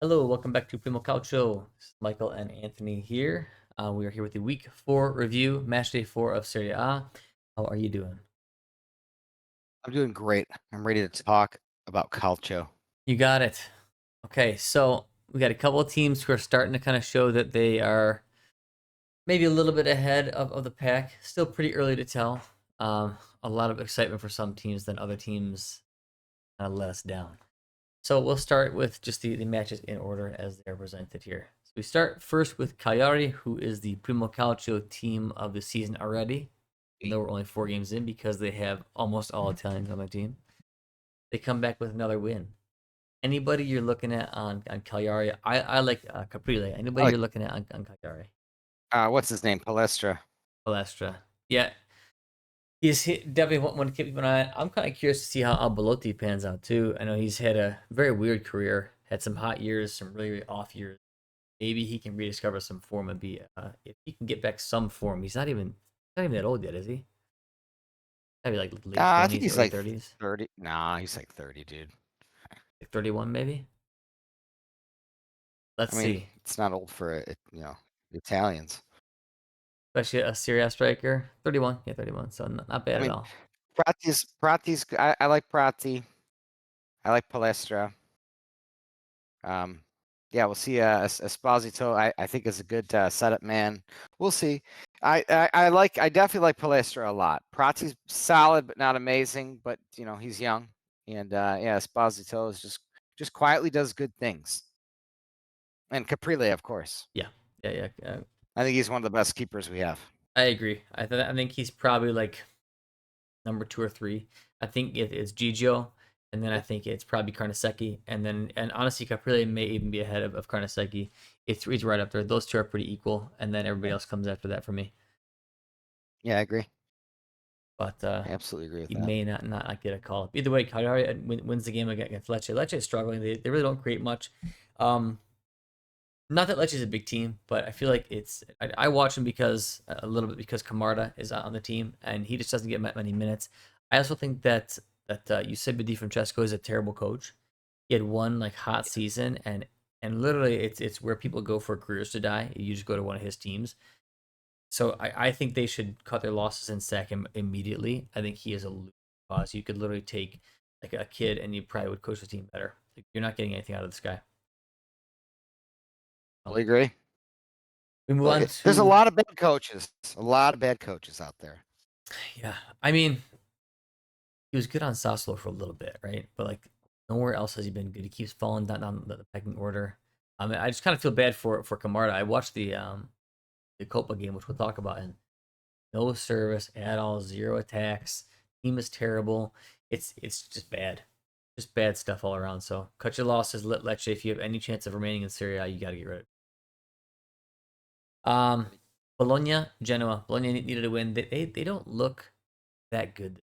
Hello, welcome back to Primo Calcio. This is Michael and Anthony here. We are here with the Week 4 review, Match Day 4 of Serie A. How are you doing? I'm doing great. I'm ready to talk about Calcio. You got it. Okay, so we got a couple of teams who are starting to kind of show that they are maybe a little bit ahead of the pack. Still pretty early to tell. A lot of excitement for some teams, then other teams kind of let us down. So we'll start with just the matches in order as they're presented here. So we start first with Cagliari, who is the Primo Calcio team of the season already. Even though we're only 4 games in because they have almost all Italians on their team. They come back with another win. Anybody you're looking at on Cagliari, I like Caprile. I Anybody like you're looking at on Cagliari? what's his name? Palestra. Palestra. Yeah, definitely one to keep an eye on. I'm kind of curious to see how Belotti pans out too. I know he's had a very weird career, had some hot years, some really, really off years. Maybe he can rediscover some form and be if he can get back some form. He's not even that old yet, is he? Maybe like late I think 20s, he's early like 30s, 30. Nah, he's like 30, dude. like 31 maybe. Let's I mean, see. it's not old for the Italians. Especially a Serie A striker, 31. Yeah, 31. So not I bad at mean, all. Pratti's. I like Pratti. I like Palestra. Um, yeah, we'll see. Esposito, I think is a good setup man. We'll see. I definitely like Palestra a lot. Pratti's solid but not amazing, but he's young, and yeah, Esposito is just quietly does good things. And Caprile, of course. Yeah, yeah. I think he's one of the best keepers we have. I agree. I think he's probably like number 2 or 3. I think it's Gigio, and then I Yeah, think it's probably Carnesecchi, and honestly, Caprile may even be ahead of Carnesecchi. It's right up there. Those two are pretty equal, and then everybody yeah, else comes after that for me. yeah, I agree. But I absolutely agree with he that. may not get a call. Either way, Cagliari wins the game against Lecce. Lecce is struggling. They really don't create much. Um, Not that Lecce is a big team, but I feel like I watch him because a little bit because Camarda is on the team and he just doesn't get many minutes. I also think that Eusebio Di Francesco is a terrible coach. He had one like hot Yeah. season and literally it's where people go for careers to die. You just go to one of his teams. So I think they should cut their losses and sack him immediately. I think he is a losing cause. You could literally take like a kid and you probably would coach the team better. Like, you're not getting anything out of this guy. So, Totally agree. we move on Like, there's a to lot of bad coaches. A lot of bad coaches out there. yeah. I mean, he was good on Sassuolo for a little bit, right? But like nowhere else has he been good. He keeps falling down the pecking order. I mean, I just kind of feel bad for Camarda. I watched the Copa game, which we'll talk about, and no service at all, zero attacks. Team is terrible. It's just bad stuff all around. So cut your losses. Let Lecce if you have any chance of remaining in Serie A, you got to get rid of it. Um, Bologna, Genoa. Bologna needed a win. They don't look that good.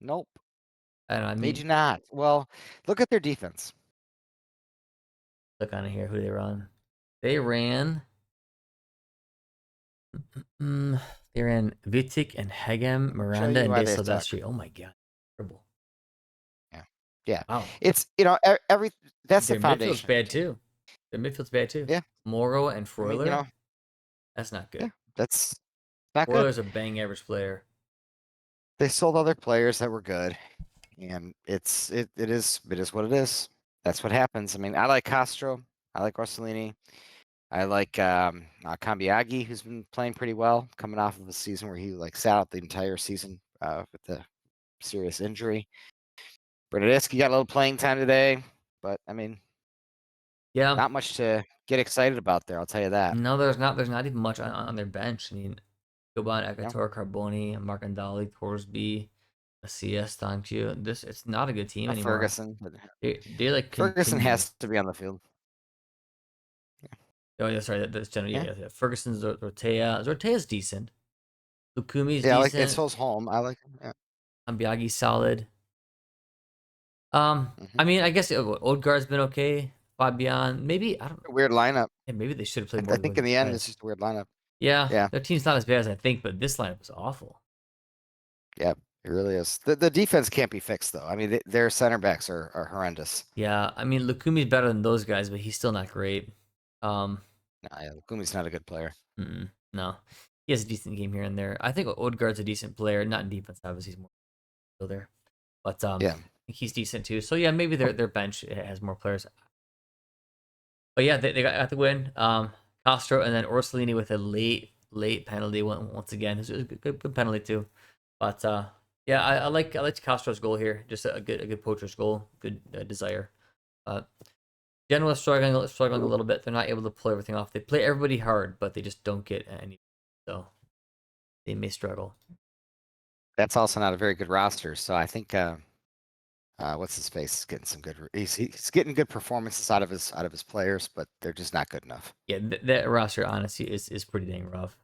Nope. I don't know. I They mean, do not. Well, look at their defense. look on here who they run. They ran. Mm, they ran Vitic and Hegem, Show Miranda, you and why De they suck. Silvestri. Oh my god, terrible! Yeah. Yeah. Wow, Every that's the their midfield's foundation of a bad team. too. Their midfield's bad too. Yeah. Moro and I mean, Freuler. That's not yeah, good. that's not good. Freuler's a bang average player. They sold other players that were good, and it is what it is. That's what happens. I mean, I like Castro. I like Orsolini. I like Cambiaghi, who's been playing pretty well, coming off of a season where he like sat out the entire season with the serious injury. Bernadeschi got a little playing time today, but I mean, Yeah, not much to get excited about there. I'll tell you that. no, there's not even much on their bench. I mean, Joban, You know, Ekator, Carboni, Marcandali, Thorsby, CS, Stanchu. It's not a good team anymore. Ferguson, but They like Ferguson continue. has to be on the field. Oh yeah, sorry, that's general. Yeah, Yeah. Ferguson's Zortea. Zortea's decent. Lukumi's yeah. Like it's decent. his home. I like. Yeah. Ambiagi's solid. Hmm. I mean, I guess Odegaard's been okay. Fabian, maybe I don't. Weird lineup. Yeah, maybe they should have played I more think with in these the end, it's guys. just a weird lineup. Yeah, Yeah, their team's not as bad as I think, but this lineup was awful. yeah. It really is. The defense can't be fixed though. I mean, their center backs are horrendous. Yeah, I mean, Lukumi's better than those guys, but he's still not great. Nah, yeah, Gumi's not a good player. No, he has a decent game here and there. I think Odegaard's a decent player, not in defense, obviously he's more there, but Yeah. I think he's decent too. So yeah, maybe their bench has more players. But yeah, they got the win. Castro and then Orsolini with a late penalty once again. It was a good penalty too. But yeah, I like Castro's goal here. Just a good poacher's goal. Good desire. Genoa struggling a little bit. They're not able to pull everything off. They play everybody hard, but they just don't get any. So they may struggle. That's also not a very good roster. So I think what's his face is getting some good. He's getting good performances out of his players, but they're just not good enough. Yeah, that roster honestly is pretty dang rough.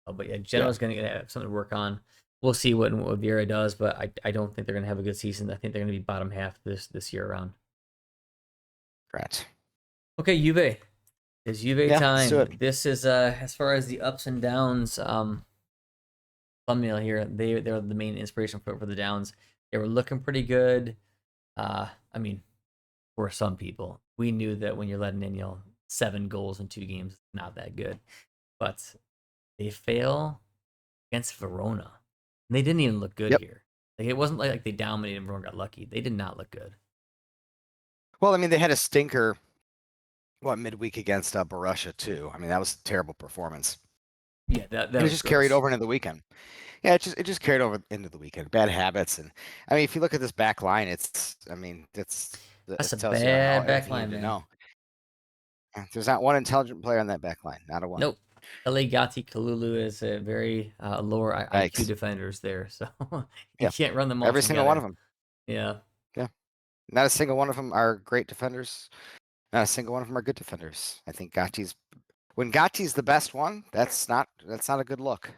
But yeah, Yeah, Genoa's going to have something to work on. We'll see what Vieira does, but I don't think they're going to have a good season. I think they're going to be bottom half this year around. correct. Okay, Juve. It's Juve Yeah, let's do it. time. This is as far as the ups and downs thumbnail here. They're the main inspiration for the downs. They were looking pretty good. I mean, for some people, we knew that when you're letting in 7 goals in 2 games, it's not that good. But they fail against Verona. And they didn't even look good Yep. here. Like it wasn't like they dominated and Verona got lucky. They did not look good. Well, I mean, they had a stinker. What midweek against Borussia too? I mean, that was a terrible performance. Yeah, that And it was just carried gross. over into the weekend. Yeah, it just carried over into the weekend. Bad habits, and I mean, if you look at this back line, I mean, That's it a tells you bad back everything you line, need to man. know. There's not one intelligent player on that back line, not a one. Nope. LA Gatti Kalulu is a very lower IQ Yikes! defenders there, so you Yeah, can't run them all every single one of together. them. Yeah. Yeah, not a single one of them are great defenders. Not a single one of them are good defenders. I think when Gatti's the best one, that's not a good look.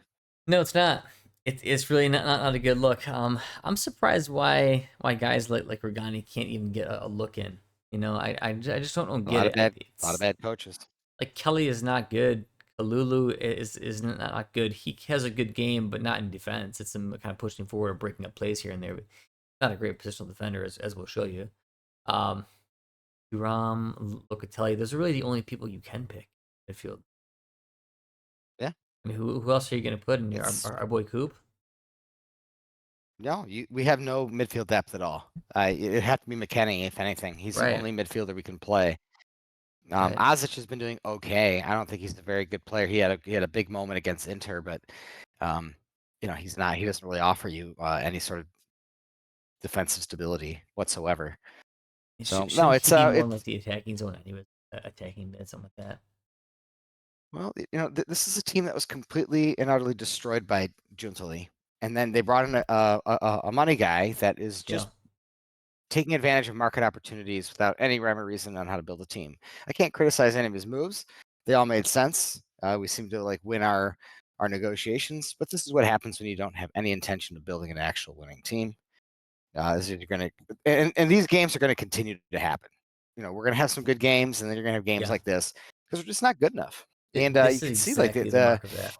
No, it's not. It's really not a good look. I'm surprised why guys like Regani can't even get a look in. I just don't A get lot of it. bad, a lot of It's bad coaches. like Kelly is not good. Kalulu is not good. He has a good game, but not in defense. It's him kind of pushing forward or breaking up plays here and there. But not a great positional defender, as we'll show you. Um, Thuram, Locatelli. Those are really the only people you can pick in midfield. Yeah, I mean, who else are you going to put in here? it's Our boy Coop, no, we have no midfield depth at all. It'd have to be McKennie, if anything. He's the right? only midfielder we can play. Right. Ozic has been doing okay. I don't think he's a very good player. He had a big moment against Inter, but um, he's not. He doesn't really offer you any sort of defensive stability whatsoever. So no, Shouldn't he be more in like it's the attacking zone anyway? Attacking mid, something like that. well, this is a team that was completely and utterly destroyed by Giuntoli, and then they brought in a money guy that is Yeah. just taking advantage of market opportunities without any rhyme or reason on how to build a team. I can't criticize any of his moves; they all made sense. We seem to like win our negotiations, but this is what happens when you don't have any intention of building an actual winning team. You're gonna, and these games are going to continue to happen. We're going to have some good games, and then you're going to have games Yeah. like this because we're just not good enough. And you This is can see like exactly the mark of that.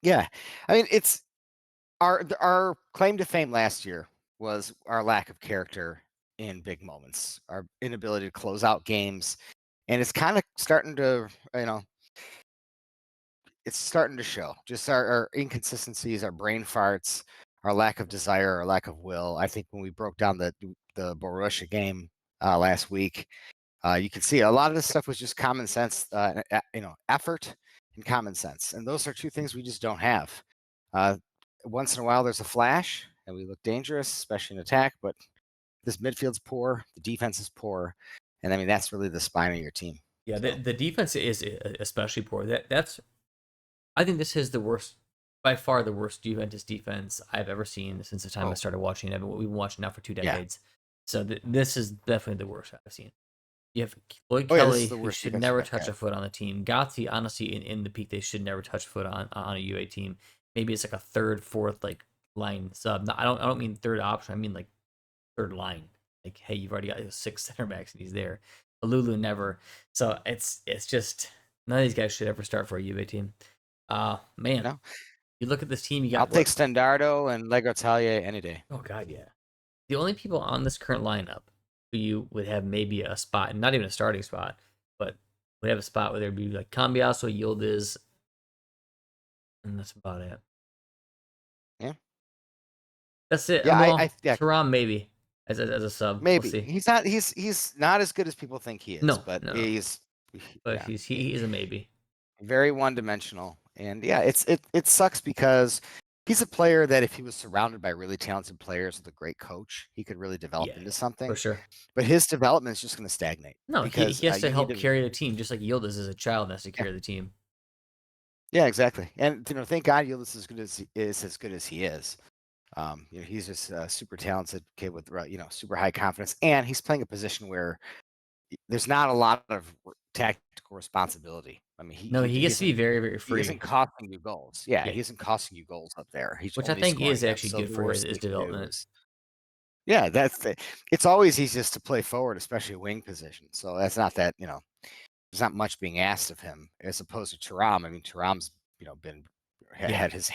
yeah, I mean it's our claim to fame last year was our lack of character in big moments, our inability to close out games, and it's kind of starting to, it's starting to show. Just our inconsistencies, our brain farts, our lack of desire, our lack of will. I think when we broke down the Borussia game last week, you could see a lot of this stuff was just common sense, effort and common sense, and those are two things we just don't have. Once in a while, there's a flash, and we look dangerous, especially in attack. But this midfield's poor, the defense is poor, and I mean that's really the spine of your team. Yeah, So the defense is especially poor. That's I think this is the worst, by far the worst Juventus defense I've ever seen since the time I oh started watching it. We've been watching now for 2 yeah, decades. So this is definitely the worst I've seen. You have Lloyd oh yeah, this is Kelly, the who worst should defense we've never ever touch had. a foot on the team. Gatti, honestly, in the peak, they should never touch foot on a UA team. Maybe it's like a third, fourth like line sub. No, I don't mean third option. I mean like third line. Like, hey, you've already got 6 center backs and he's there. Lulu never. So it's just none of these guys should ever start for a UA team. You Man, know, You look at this team, you I'll got take what? Standardo and Lego Talia any day. Oh God, yeah. The only people on this current lineup who you would have maybe a spot, and not even a starting spot, but would have a spot where there'd be like Cambiaso, Yildiz, and that's about it. Yeah. That's it. Yeah, And well, yeah, Turam maybe as a sub. We'll maybe. see. He's not as good as people think he is, No, but no, no. he's But yeah, he is a maybe. very one-dimensional. And yeah, it sucks because he's a player that if he was surrounded by really talented players with a great coach, he could really develop Yeah, into for something. sure. But his development is just going to stagnate No, because he has to you need help to. carry the team, just like Yildiz as a child has to Yeah, carry the team. yeah, exactly. And thank God Yildiz is as good as he is. He's just a super talented kid with super high confidence, and he's playing a position where there's not a lot of tactical responsibility. I mean, No, he he gets to be isn't very, very he isn't free. costing you goals. Yeah, Yeah, he isn't costing you goals up there. He's which I only think is scoring them. actually So good the for worst his thing to do development. is yeah, it's always easiest to play forward, especially a wing position. So that's not that there's not much being asked of him as opposed to Turam. I mean, Turam's been Yeah, had his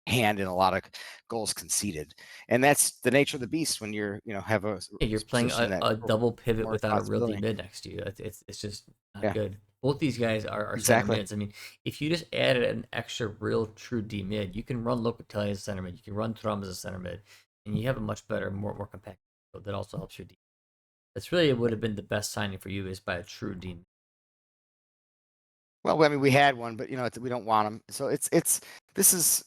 hand in a lot of goals conceded, and that's the nature of the beast when have a yeah, you're playing position that a double pivot more without a real responsibility. deep mid next to you. It's just not Yeah, good. Both these guys are center exactly. mids. I mean, if you just added an extra real true D mid, you can run Locatelli as a center mid. You can run Thuram as a center mid, and you have a much better, more compact field that also helps your D. That's really would have been the best signing for you is by a true D. Well, I mean, we had one, but we don't want him. So this is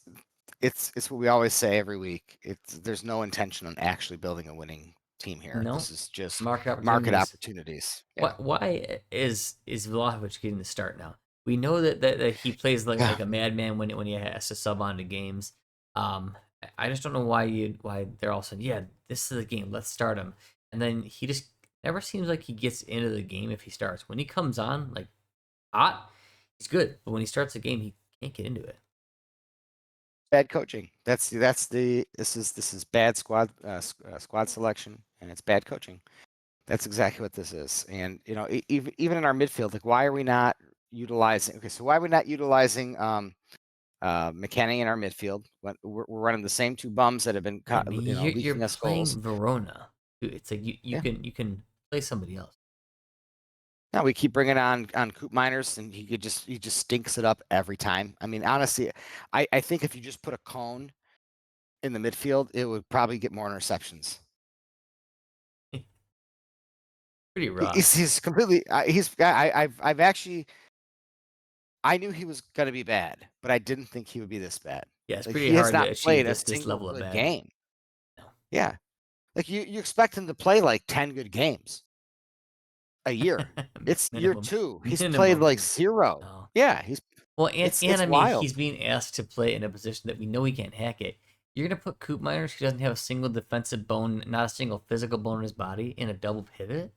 it's what we always say every week. There's no intention on actually building a winning team here. No This is just market market opportunities. opportunities. Yeah. Why is Vlahovic getting the start now? We know that he plays Yeah. like a madman when he has to sub on to games. I just don't know why they're all saying, yeah, this is the game, let's start him, and then he just never seems like he gets into the game if he starts. When he comes on like hot, he's good, but when he starts the game, he can't get into it. Bad coaching. This is bad squad selection, and it's bad coaching. That's exactly what this is. And even in our midfield, like why are we not utilizing? Okay, so why are we not utilizing McKennie in our midfield? When we're running the same two bums that have been Yeah, but you're leaking us goals. playing Verona. It's like you Yeah. can play somebody else. Now we keep bringing on Coop Miners, and he just stinks it up every time. I mean, honestly, I think if you just put a cone in the midfield, it would probably get more interceptions. Pretty rough. He's completely. I've actually. I knew he was going to be bad, but I didn't think he would be this bad. Yeah, it's Like pretty he has hard to not achieve played a this single level of good bad. game. No. Yeah, like you expect him to play like 10 good games a year. It's year Minimum. two. He's played Minimum. like zero. No. Yeah, he's Well, and it's I mean, wild, he's being asked to play in a position that we know he can't hack it. You're gonna put Coop Miners, who doesn't have a single defensive bone, not a single physical bone in his body, in a double pivot.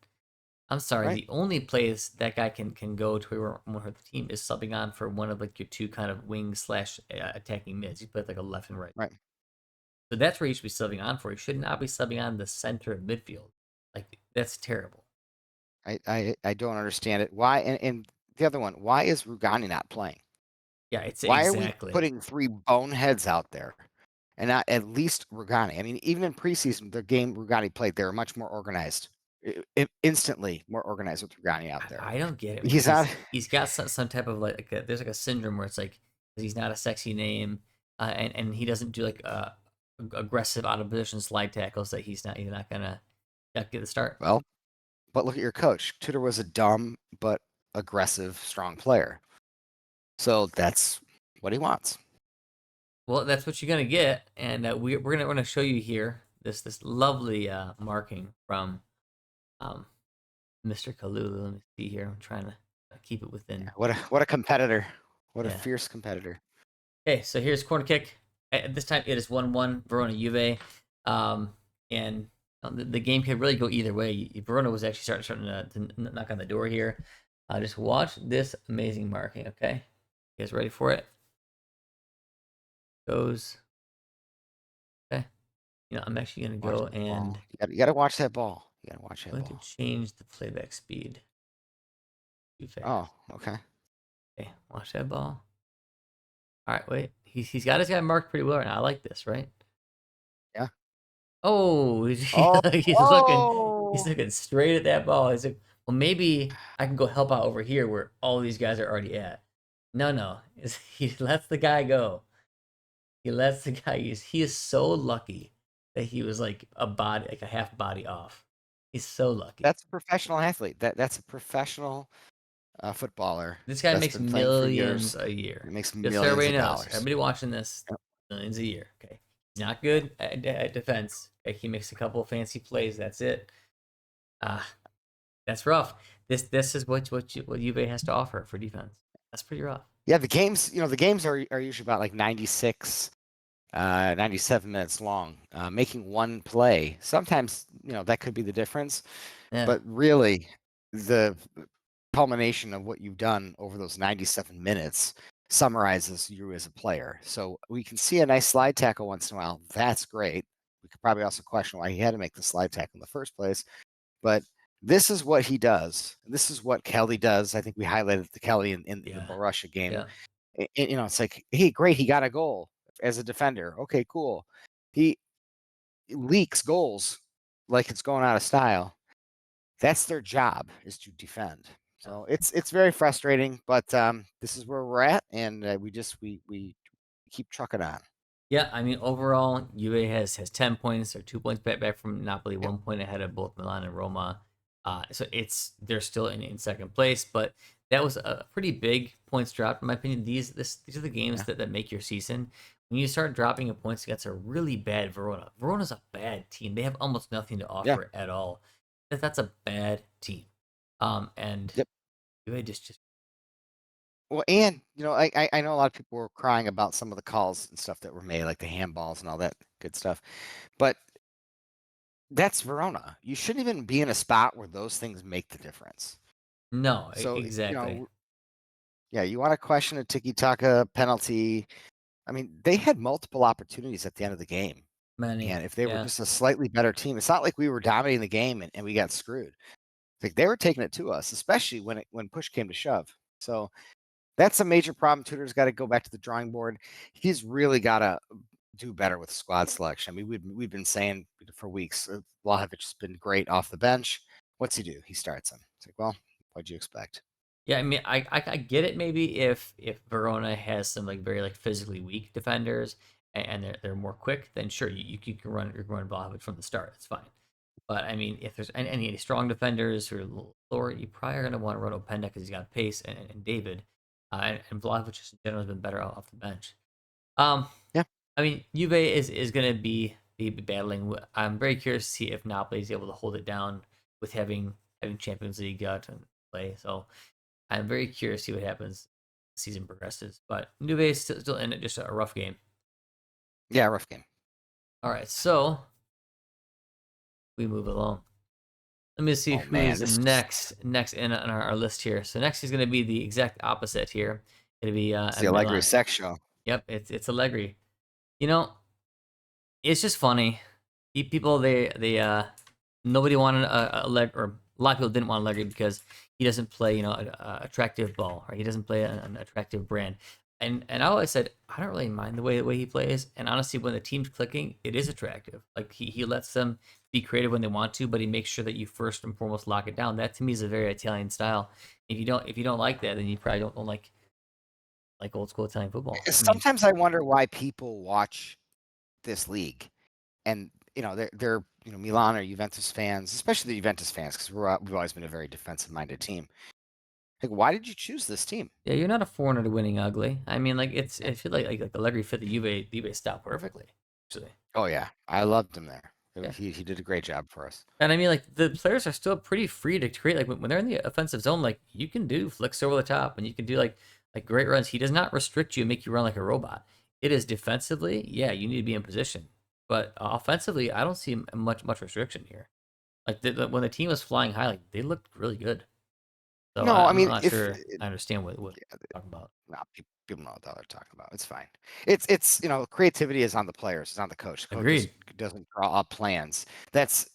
I'm sorry. right? The only place that guy can go to where the team is subbing on for one of like your two kind of wing slash attacking mids. He plays like a left and right. Right. So that's where he should be subbing on for. He should not be subbing on the center of midfield. Like that's terrible. I don't understand it. Why? And the other one, why is Rugani not playing? Yeah, it's Why are we exactly. putting three boneheads out there and not at least Rugani? I mean, even in preseason, the game Rugani played, they were much more organized, instantly more organized with Rugani out there. I don't get it. Maybe He's not. he's got some type of there's like a syndrome where it's like he's not a sexy name, and he doesn't do like aggressive out of position slide tackles that he's not gonna get the start. Well, but look at your coach. Tudor was a dumb but aggressive, strong player. So that's what he wants. Well, that's what you're gonna get, and we're gonna show you here this lovely marking from um, Mr. Kalulu. Let me see here. I'm trying to keep it Yeah, within. what a competitor. What a Yeah. fierce competitor. Okay, so here's corner kick. At this time, it is 1-1 Verona Juve, and the game could really go either way. Verona was actually starting to knock on the door here. Just watch this amazing marking. Okay, you guys ready for it? Goes. Okay, I'm actually gonna Watch go the and ball. You gotta watch that ball. You gotta watch that I'm going to ball. change the playback speed too Oh, fast. okay. Okay, watch that ball. All right, wait. He's got his guy marked pretty well right now. I like this, right? Yeah. Oh, Oh, he's oh, looking straight at that ball. He's like, well, maybe I can go help out over here where all these guys are already at. No, no. He lets the guy go. He lets the guy use. He is so lucky that he was like a body, like a half body off. He's so lucky. that's a professional athlete. That's a professional footballer This guy that's makes been playing for years. millions a year. He makes Just so millions everybody of knows, dollars. everybody watching this, Yep, millions a year. Okay, he's not yep. good at defense. Okay, he makes a couple of fancy plays. That's it. Ah, that's rough. This is what Juve has to offer for defense. That's pretty rough. Yeah, the games are usually about like 96, 97 minutes long. Making one play, sometimes, that could be the difference. Yeah, But really, the culmination of what you've done over those 97 minutes summarizes you as a player. So we can see a nice slide tackle once in a while. That's great. We could probably also question why he had to make the slide tackle in the first place. But this is what he does. This is what Kelly does. I think we highlighted the Kelly in the yeah, Borussia game. yeah. It's like, hey, great, he got a goal as a defender. Okay, cool. He leaks goals like it's going out of style. That's their job, is to defend. Yeah. So it's very frustrating, but this is where we're at, and we keep trucking on. Yeah, I mean, overall, Juve has 10 points or 2 points back from Napoli, Yep. 1 point ahead of both Milan and Roma. So they're still in second place, but that was a pretty big points drop in my opinion. These are the games Yeah. that make your season. When you start dropping your points against a really bad Verona, Verona's a bad team. They have almost nothing to Yeah. offer at all. That's a bad team. And Yep. Juve just Well, and I know a lot of people were crying about some of the calls and stuff that were made, like the handballs and all that good stuff. But that's Verona. You shouldn't even be in a spot where those things make the difference. no, So, exactly. yeah, you want to question a tiki-taka penalty. I mean, they had multiple opportunities at the end of the game. Many, And if they were yeah. just a slightly better team, it's not like we were dominating the game and we got screwed. Like they were taking it to us, especially when push came to shove. So that's a major problem. Tudor's got to go back to the drawing board. He's really got to do better with squad selection. I mean, we've been saying for weeks, Vlahovic has been great off the bench. What's he do? He starts him. It's like, well, what'd you expect? Yeah, I mean, I get it maybe if Verona has some like very like physically weak defenders and they're more quick, then sure you can run Vlahovic from the start. That's fine. But I mean, if there's any strong defenders who are a little slower, you probably are going to want to run Openda because he's got pace and David, and Vlahovic just in general has been better off the bench. Um, Yeah, I mean, Juve is going to be battling. I'm very curious to see if Napoli is able to hold it down with having Champions League to play. So I'm very curious to see what happens as the season progresses. But Juve is still in it, just a rough game. yeah, rough game. All right, so we move along. Let me see Oh man, who's this next in on our list here. So next is going to be the exact opposite here. It'll be is a the Allegri Milan. sex show. Yep, it's Allegri. You know, it's just funny. People they nobody wanted a leg or a lot of people didn't want Allegri because he doesn't play a attractive ball, right? He doesn't play an attractive brand. And I always said I don't really mind the way he plays. And honestly, when the team's clicking, it is attractive. Like he lets them be creative when they want to, but he makes sure that you first and foremost lock it down. That to me is a very Italian style. If you don't like that, then you probably don't like old school Italian football. I mean, Sometimes I wonder why people watch this league, and they're Milan or Juventus fans, especially the Juventus fans, because we've always been a very defensive-minded team. Like, why did you choose this team? yeah, you're not a foreigner to winning ugly. I mean, like I feel like Allegri fit the Juve style perfectly, actually. Oh yeah, I loved him there. Yeah. He did a great job for us. And I mean, like the players are still pretty free to create. Like when they're in the offensive zone, like you can do flicks over the top, and you can do like great runs. He does not restrict you and make you run like a robot. It is defensively, yeah, you need to be in position, but offensively, I don't see much restriction here. Like when the team was flying high, like they looked really good. So No, I I'm mean, not if sure I understand what you're talking about. no, People know what they're talking about. It's fine. It's creativity is on the players. It's on the coach. The coach Agreed. doesn't draw up plans. That's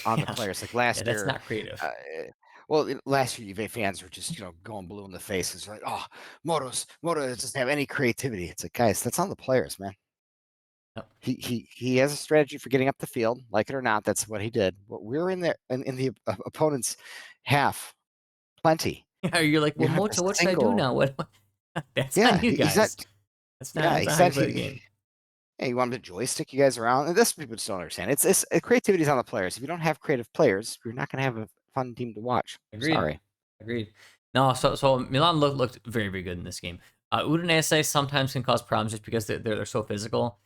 on the Yeah, players. Like yeah, last that's year, not creative. uh, last year Juve fans were just going blue in the face. It's like, oh, Moto doesn't have any creativity. It's like, guys, that's on the players, man. Yep. He has a strategy for getting up the field, like it or not. That's what he did. But we're in the opponent's half, plenty. You're like, We well, don't have a Moto, what should I do single. now? What? That's Yeah, on you he's not. guys. That's not. Yeah, That's he not how you said play the game. yeah, you want him to joystick you guys around, and this people just don't understand. It's creativity is on the players. If you don't have creative players, you're not going to have a fun team to watch. Agreed. Sorry. Agreed. No, so Milan looked very, very good in this game. Udinese sometimes can cause problems just because they're so physical.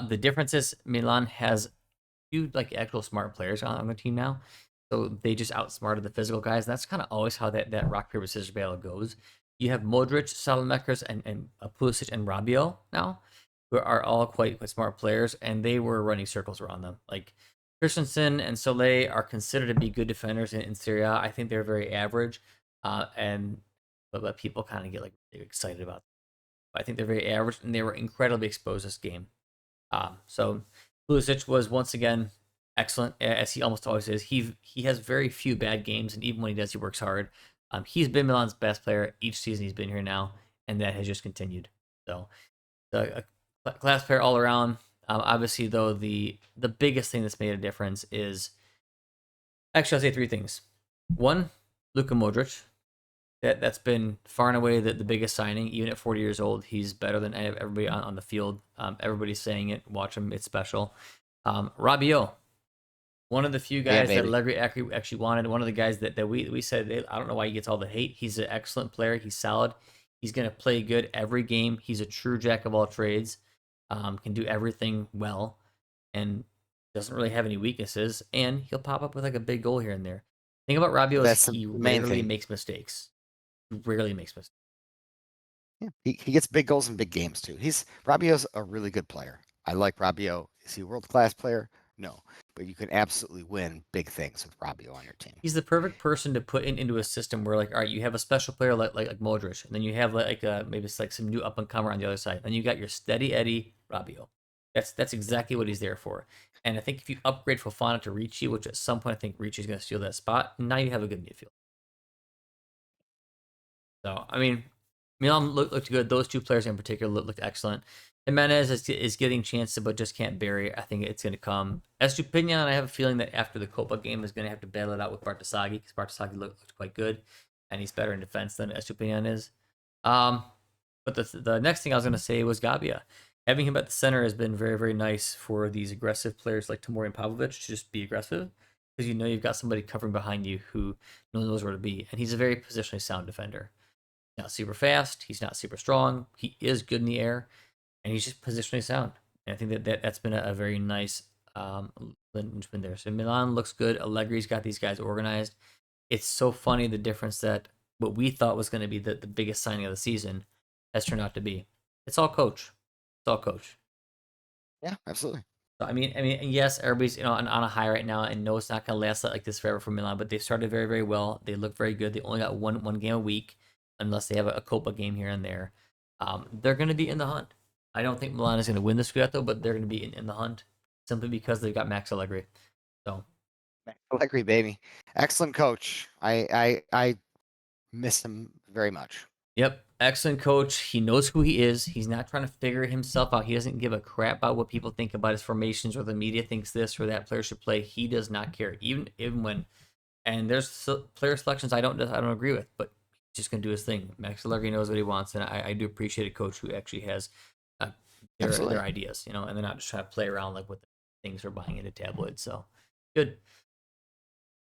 The difference is Milan has few like actual smart players on the team now, so they just outsmarted the physical guys. That's kind of always how that rock paper scissors battle goes. You have Modric, Salamakers, and Pulisic and Rabiot now, who are all quite smart players, and they were running circles around them. Like Christensen and Soleil are considered to be good defenders in Serie A. I think they're very average, and but people kind of get like excited about them. I think they're very average, and they were incredibly exposed this game. So Pulisic was once again excellent, as he almost always is. He has very few bad games, and even when he does, he works hard. He's been Milan's best player each season he's been here now, and that has just continued. So a class player all around. Obviously, though, the biggest thing that's made a difference is actually I'll say three things. One, Luka Modric. That's been far and away the biggest signing. Even at 40 years old, he's better than everybody on the field. Everybody's saying it. Watch him; it's special. Rabiot, one of the few Yeah, guys that baby. Allegri actually wanted. One of the guys that we said I don't know why he gets all the hate. He's an excellent player. He's solid. He's gonna play good every game. He's a true jack of all trades. Can do everything well, and doesn't really have any weaknesses. And he'll pop up with like a big goal here and there. The thing about Rabiot is That's the he main rarely thing. makes mistakes. Rarely makes mistakes. Yeah, he gets big goals in big games too. Rabiot's a really good player. I like Rabiot. Is he a world class player? No, but you can absolutely win big things with Rabiot on your team. He's the perfect person to put into a system where, like, all right, you have a special player like Modric, and then you have like maybe it's like some new up and comer on the other side, and you got your steady Eddie Rabiot. That's exactly what he's there for. And I think if you upgrade Fofana to Ricci, which at some point I think Ricci is going to steal that spot, now you have a good midfield. So I mean, Milan looked good. Those two players in particular looked excellent. Jimenez is getting chances, but just can't bury. I think it's going to come. Estupinian, I have a feeling that after the Copa game is going to have to battle it out with Bartasagi because Bartasagi looked quite good, and he's better in defense than Estupinian is. Um, but the next thing I was going to say was Gabia. Having him at the center has been very, very nice for these aggressive players like Tomori and Pavlovic to just be aggressive because you know you've got somebody covering behind you who knows where to be, and he's a very positionally sound defender. Not super fast. He's not super strong. He is good in the air, and he's just positionally sound. And I think that's been a very nice linchpin there. So Milan looks good. Allegri's got these guys organized. It's so funny the difference that what we thought was going to be the biggest signing of the season has turned out to be. It's all coach. It's all coach. Yeah, absolutely. So I mean, yes, everybody's on a high right now, and no, it's not going to last like this forever for Milan. But they've started very, very well. They look very good. They only got one game a week, unless they have a Copa game here and there. They're going to be in the hunt. I don't think Milan is going to win the Scudetto, but they're going to be in the hunt simply because they've got Max Allegri. So Allegri, baby, excellent coach. I miss him very much. yep, excellent coach. He knows who he is. He's not trying to figure himself out. He doesn't give a crap about what people think about his formations or the media thinks this or that player should play. He does not care, even when. And there's player selections I don't agree with, but he's just gonna do his thing. Max Allegri knows what he wants, and I do appreciate a coach who actually has uh, their Absolutely. ideas, and they're not just trying to play around like with the things they're buying into tabloids. So good.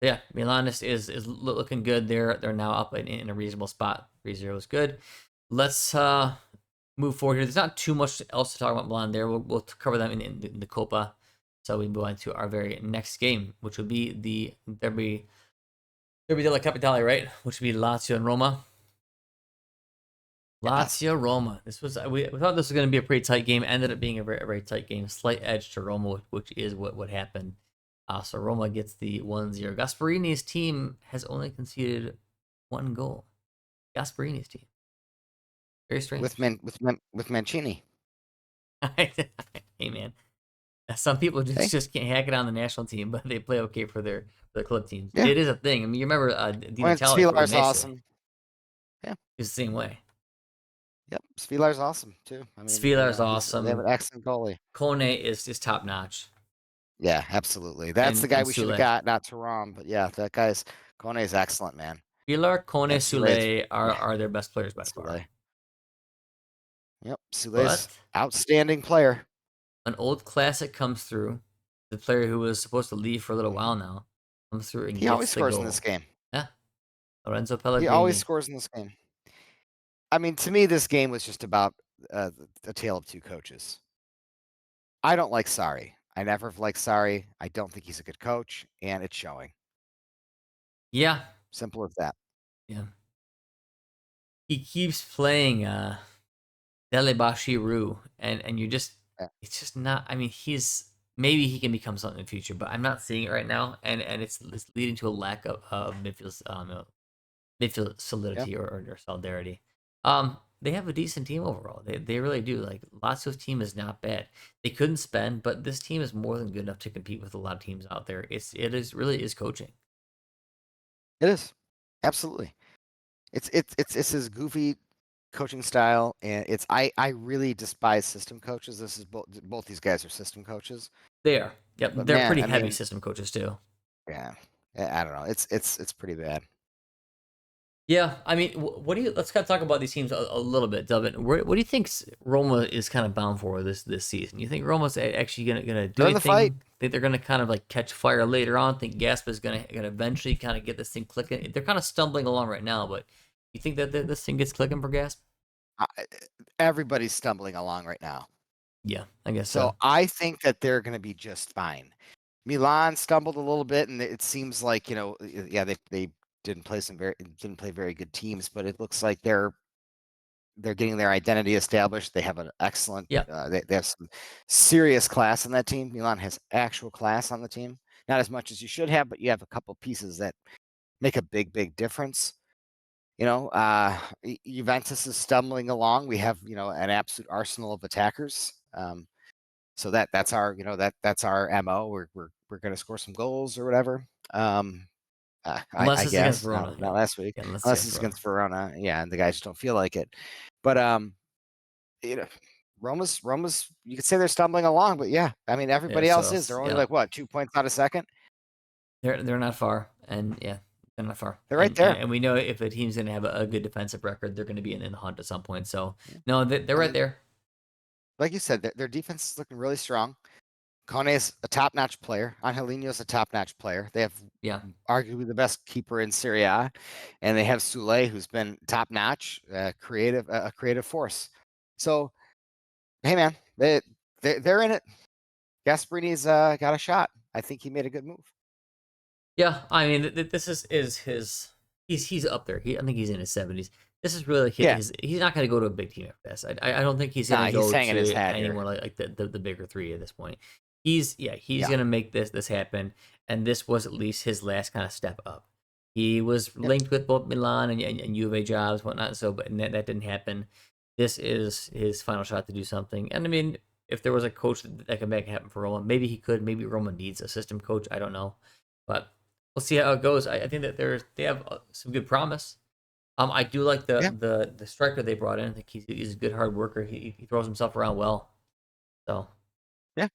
Yeah, Milan is looking good. They're now up in a reasonable spot. 3-0 is good. Let's move forward here. There's not too much else to talk about Milan there. We'll cover them in the Copa. So we move on to our very next game, which would be the Derby della Capitale, right? Which would be Lazio and Roma. Yes. Lazio Roma. This was we thought this was going to be a pretty tight game. Ended up being a very tight game. Slight edge to Roma, which is what happened. So Roma gets the 1-0. Gasparini's team has only conceded one goal. Gasparini's team. Very strange. With Mancini. Hey man, some people Hey, just can't hack it on the national team, but they play okay for their club teams. yeah. It is a thing. I mean, you remember Di When Natale for Spilar's Udinese? awesome. Yeah. He's the same way. Yep. Spilar's awesome too. I mean, Spieler's they have awesome. an excellent goalie. Kone is top notch, Yeah, absolutely. That's the guy and we should have Sule. got, not Turam, but yeah, that guy's Kone's excellent, man. Spieler, Kone, And Sule's Sule yeah, are their best players by far. Sule. Yep, Sule's But outstanding player. an old classic comes through. The player who was supposed to leave for a little Mhm. while now comes through and He always gets the scores in this goal. game. Yeah, Lorenzo He always Pellegrini. scores in this game. I mean, to me, this game was just about a tale of two coaches. I don't like Sarri. I never have liked Sarri. I don't think he's a good coach, and it's showing. Yeah, Simple as that. yeah. He keeps playing Delebashiru, and you're just Yeah. it's just not. I mean, maybe he can become something in the future, but I'm not seeing it right now, and it's leading to a lack of midfield Yeah. solidity or solidarity. They have a decent team overall. They really do. Like Lazio's team is not bad. They couldn't spend, but this team is more than good enough to compete with a lot of teams out there. It is really is coaching. It is. Absolutely. It's his goofy coaching style, and I really despise system coaches. This is both these guys are system coaches. They are. Yep, But they're man, pretty I heavy mean, system coaches too. yeah. I don't know. It's pretty bad. Yeah, I mean, what do you? Let's kind of talk about these teams a little bit, Delvin. What do you think Roma is kind of bound for this season? You think Roma's actually gonna do They're in the fight. anything? Think they're gonna kind of like catch fire later on? Think Gaspa's gonna eventually kind of get this thing clicking? They're kind of stumbling along right now, but you think that this thing gets clicking for Gasp? I, everybody's stumbling along right now. Yeah, I guess So so. I think that they're going to be just fine. Milan stumbled a little bit, and it seems like yeah, they didn't play very good teams, but it looks like they're getting their identity established. They have an excellent, Yeah, they have some serious class on that team. Milan has actual class on the team, not as much as you should have, but you have a couple pieces that make a big difference. Juventus is stumbling along. We have an absolute arsenal of attackers. So that's our that's our mo. We're going to score some goals or whatever. I unless it's against guess Verona. not Yeah, last week, yeah, unless it's unless against it's Verona. against Verona. Yeah, and the guys just don't feel like it. But you know, Roma's. You could say they're stumbling along, but yeah, I mean Yeah, everybody so else is. They're only yeah, like what 2 points out of second. they're not far, and yeah, they're not far, They're right and there. and we know if a team's gonna have a good defensive record, they're gonna be in the hunt at some point. So Yeah. no, they're right And there. like you said, their defense is looking really strong. Kone's a top-notch player. Angelino's a top-notch player. They have Yeah. arguably the best keeper in Serie A, and they have Sule, who's been top-notch, creative, a creative force. So, hey, man, they're in it. Gasparini's got a shot. I think he made a good move. Yeah, I mean, this is his. He's up there. I think he's in his 70s. This is really like Yeah, his. He's not going to go to a big team after this. I don't think he's going to nah, he's go hanging his to hat here. anywhere like the bigger three at this point. He's Yeah, going to make this happen, and this was at least his last kind of step up. He was yep, linked with both Milan and Juve jobs, whatnot. So, but that didn't happen. This is his final shot to do something. And I mean, if there was a coach that could make it happen for Roma, maybe he could. Maybe Roma needs a system coach. I don't know, but we'll see how it goes. I think that they have some good promise. I do like yeah, the striker they brought in. I think he's a good hard worker. He throws himself around well. So yeah,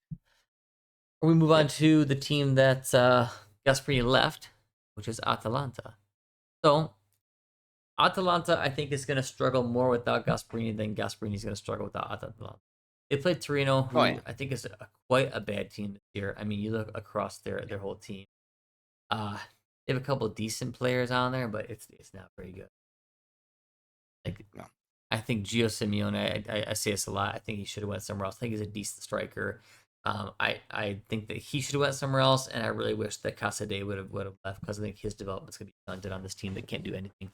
we move on yep. to the team that Gasperini left, which is Atalanta. So Atalanta, I think, is going to struggle more without Gasperini than Gasperini is going to struggle without Atalanta. They played Torino, Oh yeah, who I think is quite a bad team this year. I mean, you look across their whole team. They have a couple decent players on there, but it's not very good. Like no, I think Gio Simeone, I say this a lot. I think he should have went somewhere else. I think he's a decent striker. I think that he should have went somewhere else, and I really wish that Casade would have left because I think his development's gonna be stunted on this team that can't do anything.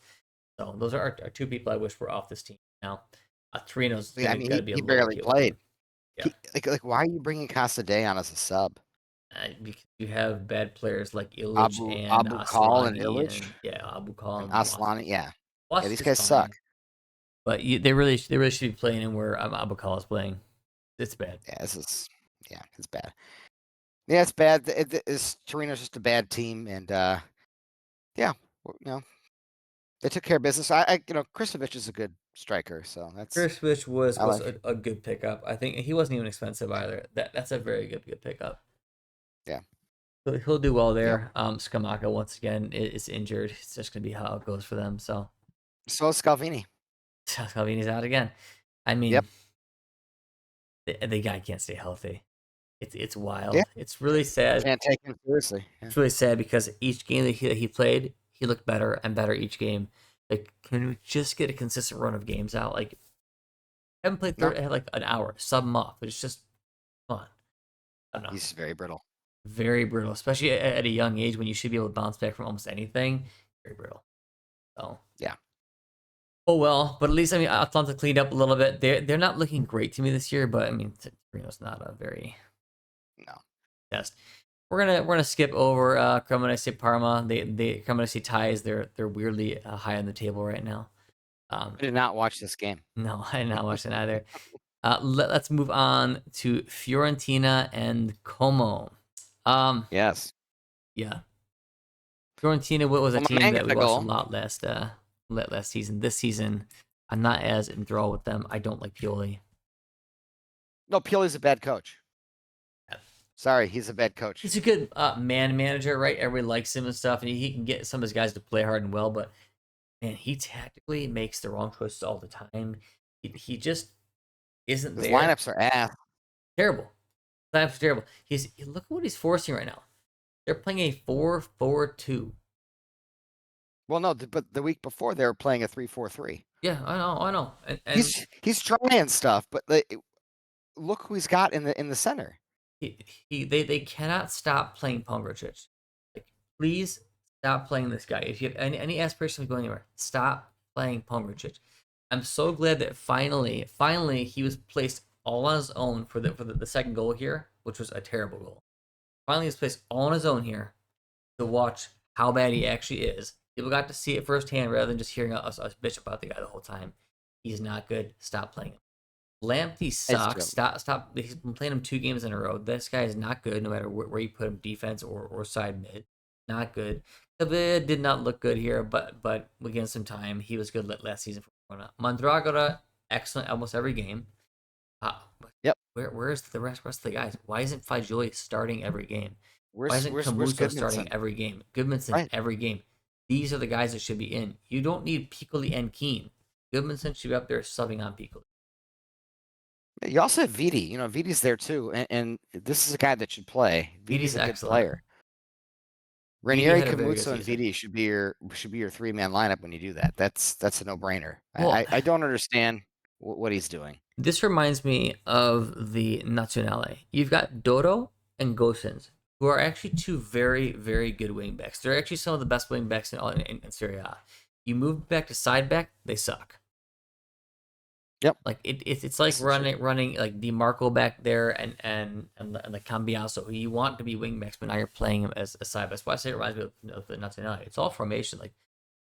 So those are our two people I wish were off this team now. Torino's I gonna mean gotta be a he low barely key played. overload. Yeah, Like why are you bringing Casa Day on as a sub? because you have bad players like Illich Abu and Abu Kal and Aslani Illich and yeah Abu Kal and and Aslani. Yeah, yeah, Wasp these is guys suck. fine. But they really should be playing in where Abakal is playing. It's bad. Yeah, it's bad. Yeah, it's bad. Torino's just a bad team, and yeah, they took care of business. Kristovic is a good striker, so Krishvich was I was like. a good pickup. I think he wasn't even expensive either. That's a very good pickup. Yeah, So he'll do well yep. there. Skamaka once again is injured. It's just gonna be how it goes for them. So So is Scalvini. Salvini's out again. I mean, Yep. the guy can't stay healthy. It's Yeah, wild. It's really sad. can't take him seriously. Yeah. It's really sad because each game that he played, he looked better and better each game. Like, can we just get a consistent run of games out? Like, I haven't played No, like an hour, sub him off. It's just fun. I don't know. he's very brittle. Very brutal, especially at a young age when you should be able to bounce back from almost anything. Very brutal. So, Yeah. oh well. But at least Atlanta cleaned up a little bit. They're not looking great to me this year, but I mean, Torino's not a very No. test. We're gonna skip over Cremonese Parma. They Cremonese ties. They're weirdly high on the table right now. I did not watch this game. No, I did not watch it either. Let's move on to Fiorentina and Como. Yes. Yeah, Fiorentina was a Well, my team man that got we a watched a goal. lot last season. This season, I'm not as enthralled with them. I don't like Pioli. No, Pioli's a bad coach. Sorry, he's a bad coach. He's a good man manager, right? Everybody likes him and stuff, and he can get some of his guys to play hard and well. But man, he tactically makes the wrong choices all the time. He just isn't His there. lineups are ass. Terrible. That's terrible. Look at what he's forcing right now. They're playing a 4-4-2. Well, no, but the week before they were playing a 3-4-3. Yeah, I know. And He's trying stuff, but look who he's got in the center. they cannot stop playing Pongracic. Like, please stop playing this guy. If you have any aspirations of going anywhere, stop playing Pongracic. I'm so glad that finally he was placed all on his own for the second goal here, which was a terrible goal. Finally, he was placed all on his own here to watch how bad he actually is. People got to see it firsthand rather than just hearing us bitch about the guy the whole time. He's not good. Stop playing him. Lamptey It's sucks. true. Stop. He's been playing him 2 games in a row. This guy is not good no matter where you put him, defense or side mid. Not good. David did not look good here, but we gave him some time. He was good last season for Verona. Mondragora, excellent almost every game. Yep. Where's the rest of the guys? Why isn't Fagioli starting every game? Why Where's isn't where's Camuso starting Goodmanson? every game? Goodmanson Right. every game. These are the guys that should be in. You don't need Piccoli and Keane. Goodmanson should be up there subbing on Piccoli. You also have Vidi. Vidi's there too, and this is a guy that should play. Vidi's Vidi's a good excellent. player. Vidi Ranieri, had a very good Camuso, and season. Vidi should be your 3-man lineup when you do that. That's a no-brainer. Well, I don't understand what he's doing. this reminds me of the Nazionale. You've got Dodo and Gosens, who are actually two very, very good wingbacks. They're actually some of the best wingbacks in Serie A. You move back to side back, they suck. Yep. Like it's like running like DiMarco back there and the Cambiaso, who you want to be wingbacks, but now you're playing him as a side. That's why I say it reminds me of the Nazionale. It's all formation. Like,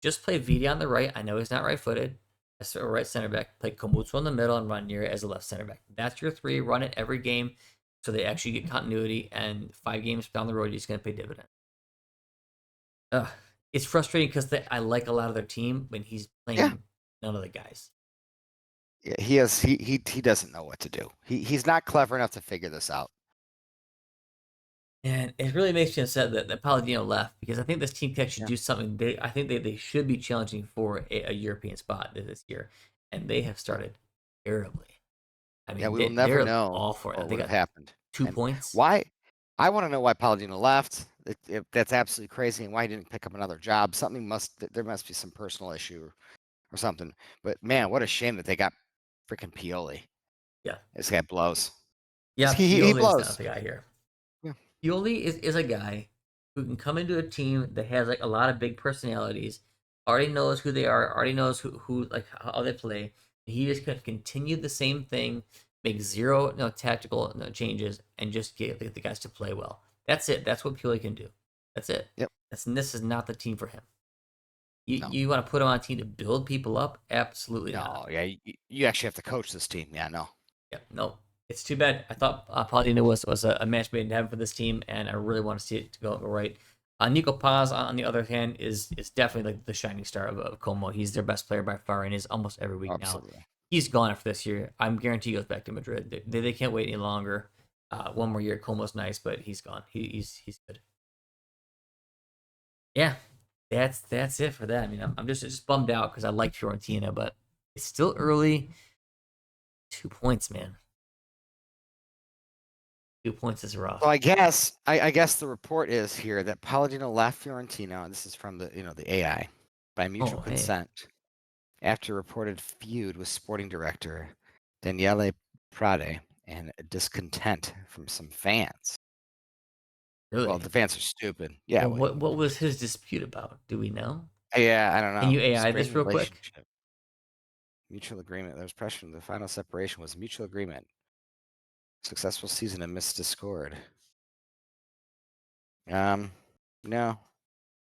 just play Vidi on the right. I know he's not right-footed. As a right center back. Play Komutsu in the middle and Ranieri as a left center back. That's your three. Run it every game so they actually get continuity. And 5 games down the road, he's going to pay dividend. It's frustrating because I like a lot of their team, but he's playing none of the guys. Yeah, he doesn't know what to do. He's not clever enough to figure this out. And it really makes me upset that Palladino left, because I think this team can actually do something big. I think they should be challenging for a European spot this year, and they have started terribly. I mean, We will never they're know awful. what They would have got happened. 2 And points. why? I want to know why Palladino left. That's absolutely crazy, and why he didn't pick up another job. There must be some personal issue or something. But man, what a shame that they got freaking Pioli. Yeah. This guy blows. Yeah, He Pioli is not blows. the guy here. Yeah. Pioli is a guy who can come into a team that has like a lot of big personalities, already knows who they are, already knows who like how they play. He just can continue the same thing, make zero tactical changes, and just get the guys to play well. That's it. That's what Pioli can do. That's it. Yep. This is not the team for him. You No, you want to put him on a team to build people up? Absolutely not. no, yeah, you actually have to coach this team. Yeah, no. Yeah, no. It's too bad. I thought Paladino was a match made in heaven for this team, and I really want to see it to go right. Nico Paz, on the other hand, is definitely like the shining star of Como. He's their best player by far, and is almost every week now. Absolutely. He's gone after this year. I'm guaranteed he goes back to Madrid. They can't wait any longer. One more year, Como's nice, but he's gone. He's good. Yeah, that's it for that. I mean, I'm just bummed out because I like Fiorentina, but it's still early. 2 points, man. 2 points is rough. So I guess the report is here that Palladino left Fiorentina. This is from the AI by mutual Oh, hey, consent after reported feud with sporting director Daniele Prade and discontent from some fans. Well, really? the fans are stupid. Yeah, Well, well, what was his dispute about? Do we know? yeah, I don't Can know. you AI this Strained real quick? relationship, mutual agreement. There was pressure. The final separation was mutual agreement. Successful season amidst discord. No.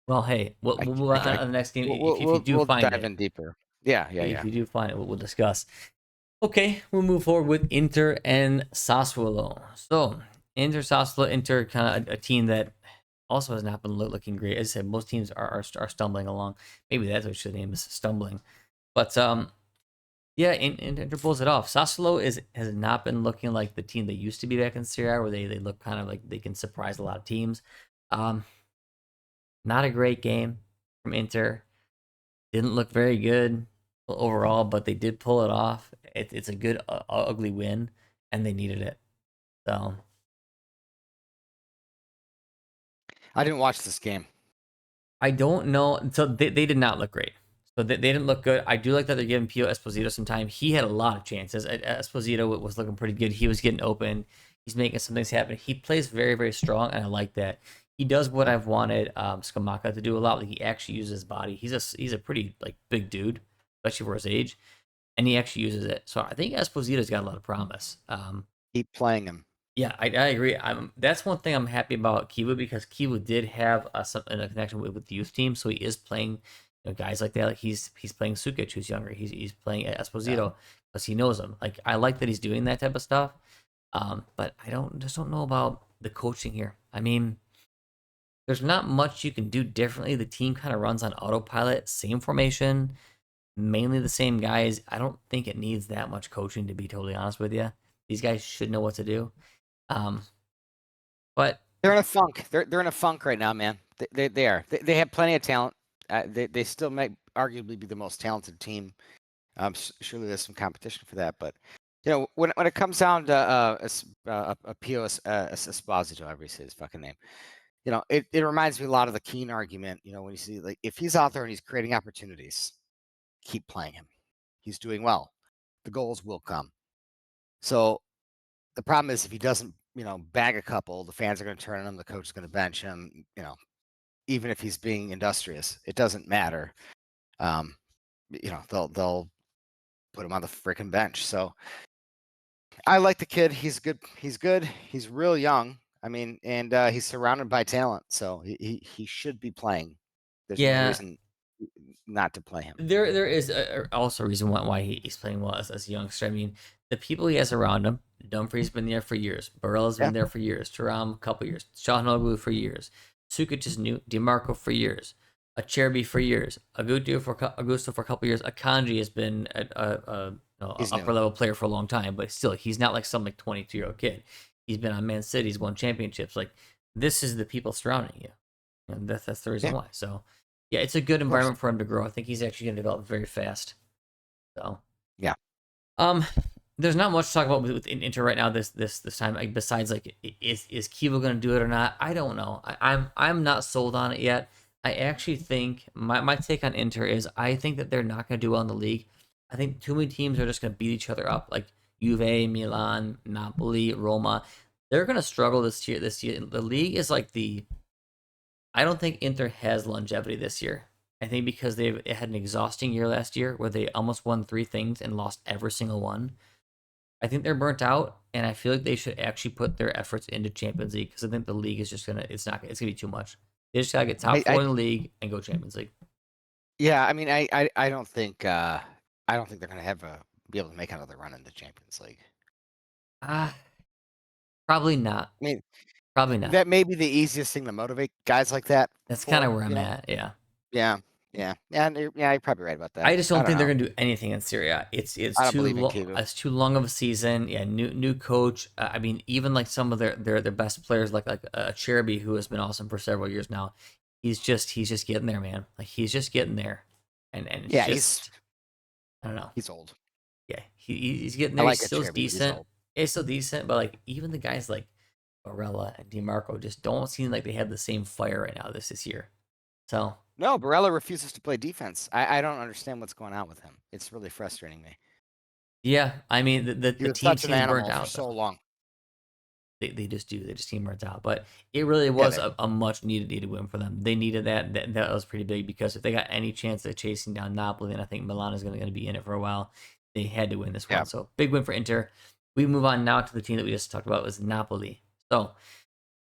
Well, hey, we'll move on to the next game. If you do We'll find dive it, in deeper. Yeah, yeah, if yeah. you do find it, we'll discuss. Okay, we'll move forward with Inter and Sassuolo. So, Inter kind of a team that also has not been looking great. As I said, most teams are stumbling along. Maybe that's what should name is stumbling. But yeah, Inter pulls it off. Sassuolo has not been looking like the team they used to be back in Serie A, where they look kind of like they can surprise a lot of teams. Um, Not a great game from Inter. Didn't look very good overall, but they did pull it off. It's a good ugly win, and they needed it. So I didn't watch this game. I don't know. So they did not look great. So they didn't look good. I do like that they're giving Pio Esposito some time. He had a lot of chances. Esposito was looking pretty good. He was getting open. He's making some things happen. He plays very, very strong, and I like that. He does what I've wanted Skamaka to do a lot. Like he actually uses his body. He's a pretty like big dude, especially for his age, and he actually uses it. So I think Esposito's got a lot of promise. Keep playing him. Yeah, I agree. That's one thing I'm happy about Kiwa because Kiwa did have a connection with the youth team, so he is playing guys like that. Like he's playing Sukic, who's younger. He's playing Yeah. Esposito because he knows him. Like I like that he's doing that type of stuff. But I don't know about the coaching here. I mean, there's not much you can do differently. The team kind of runs on autopilot, same formation, mainly the same guys. I don't think it needs that much coaching to be totally honest with you. These guys should know what to do. Um, but They're in a funk. They're in a funk right now, man. They are. They have plenty of talent. They still might arguably be the most talented team. Surely there's some competition for that, but when it comes down to Pio Esposito, however you say his fucking name, it reminds me a lot of the Keane argument. When you see like if he's out there and he's creating opportunities, keep playing him. He's doing well. The goals will come. So the problem is if he doesn't, bag a couple, the fans are going to turn on him. The coach is going to bench him. Even if he's being industrious, it doesn't matter. They'll put him on the freaking bench. So I like the kid. He's good. He's good. He's real young. I mean, and he's surrounded by talent, so he should be playing. There's no yeah, reason not to play him. there is also a reason why he's playing well as a youngster. I mean, the people he has around him. Dumfries been there for years. Barella's Yeah, been there for years. Thuram a couple years. Çalhanoğlu for years. Sukic is new. DiMarco for years. Acerbi for years. Augusto for a couple years. Akanji has been a he's new. upper level player for a long time, but still, he's not like some like 22-year-old kid. He's been on Man City. He's won championships. Like this is the people surrounding you, and that's the reason Yeah, why. So yeah, it's a good of course. environment for him to grow. I think he's actually going to develop very fast. So Yeah, um, there's not much to talk about with Inter right now. This time, like, besides like, is Kiva going to do it or not? I don't know. I'm not sold on it yet. I actually think my take on Inter is I think that they're not going to do well in the league. I think too many teams are just going to beat each other up, like Juve, Milan, Napoli, Roma. They're going to struggle this year. This year, the league is like the. I don't think Inter has longevity this year. I think because they had an exhausting year last year where they almost won three things and lost every single one. I think they're burnt out, and I feel like they should actually put their efforts into Champions League because I think the league is just gonna it's gonna be too much. They just gotta get top I, four I in the league and go Champions League. Yeah, I mean, I don't think they're gonna be able to make another run in the Champions League. Ah, probably not. I mean, Probably not. that may be the easiest thing to motivate guys like that That's kind of for, where I'm at. Yeah. Yeah, yeah, and you're probably right about that. I just I don't don't think they're know. gonna do anything in Serie A. It's I don't too believe in long. Kivu. It's too long of a season. Yeah, new coach. I mean, even like some of their best players, like Cherby, who has been awesome for several years now. He's just getting there, man. Like he's just getting there, and it's Yeah, just I don't know. he's old. Yeah, he's getting I there. He like a still's Cherby, but he's decent. old. He's still decent, but like even the guys like Barella and DiMarco just don't seem like they have the same fire right now this year. So No, Barella refuses to play defense. I don't understand what's going on with him. It's really frustrating me. yeah, I mean He the was team such an seems burnt animal for out so though. long. They just do. They just seem burnt out. But it really Yeah, was they a much needed win for them. They needed that. That was pretty big because if they got any chance of chasing down Napoli, then I think Milan is going to be in it for a while. They had to win this yeah. one. So big win for Inter. We move on now to the team that we just talked about was Napoli. So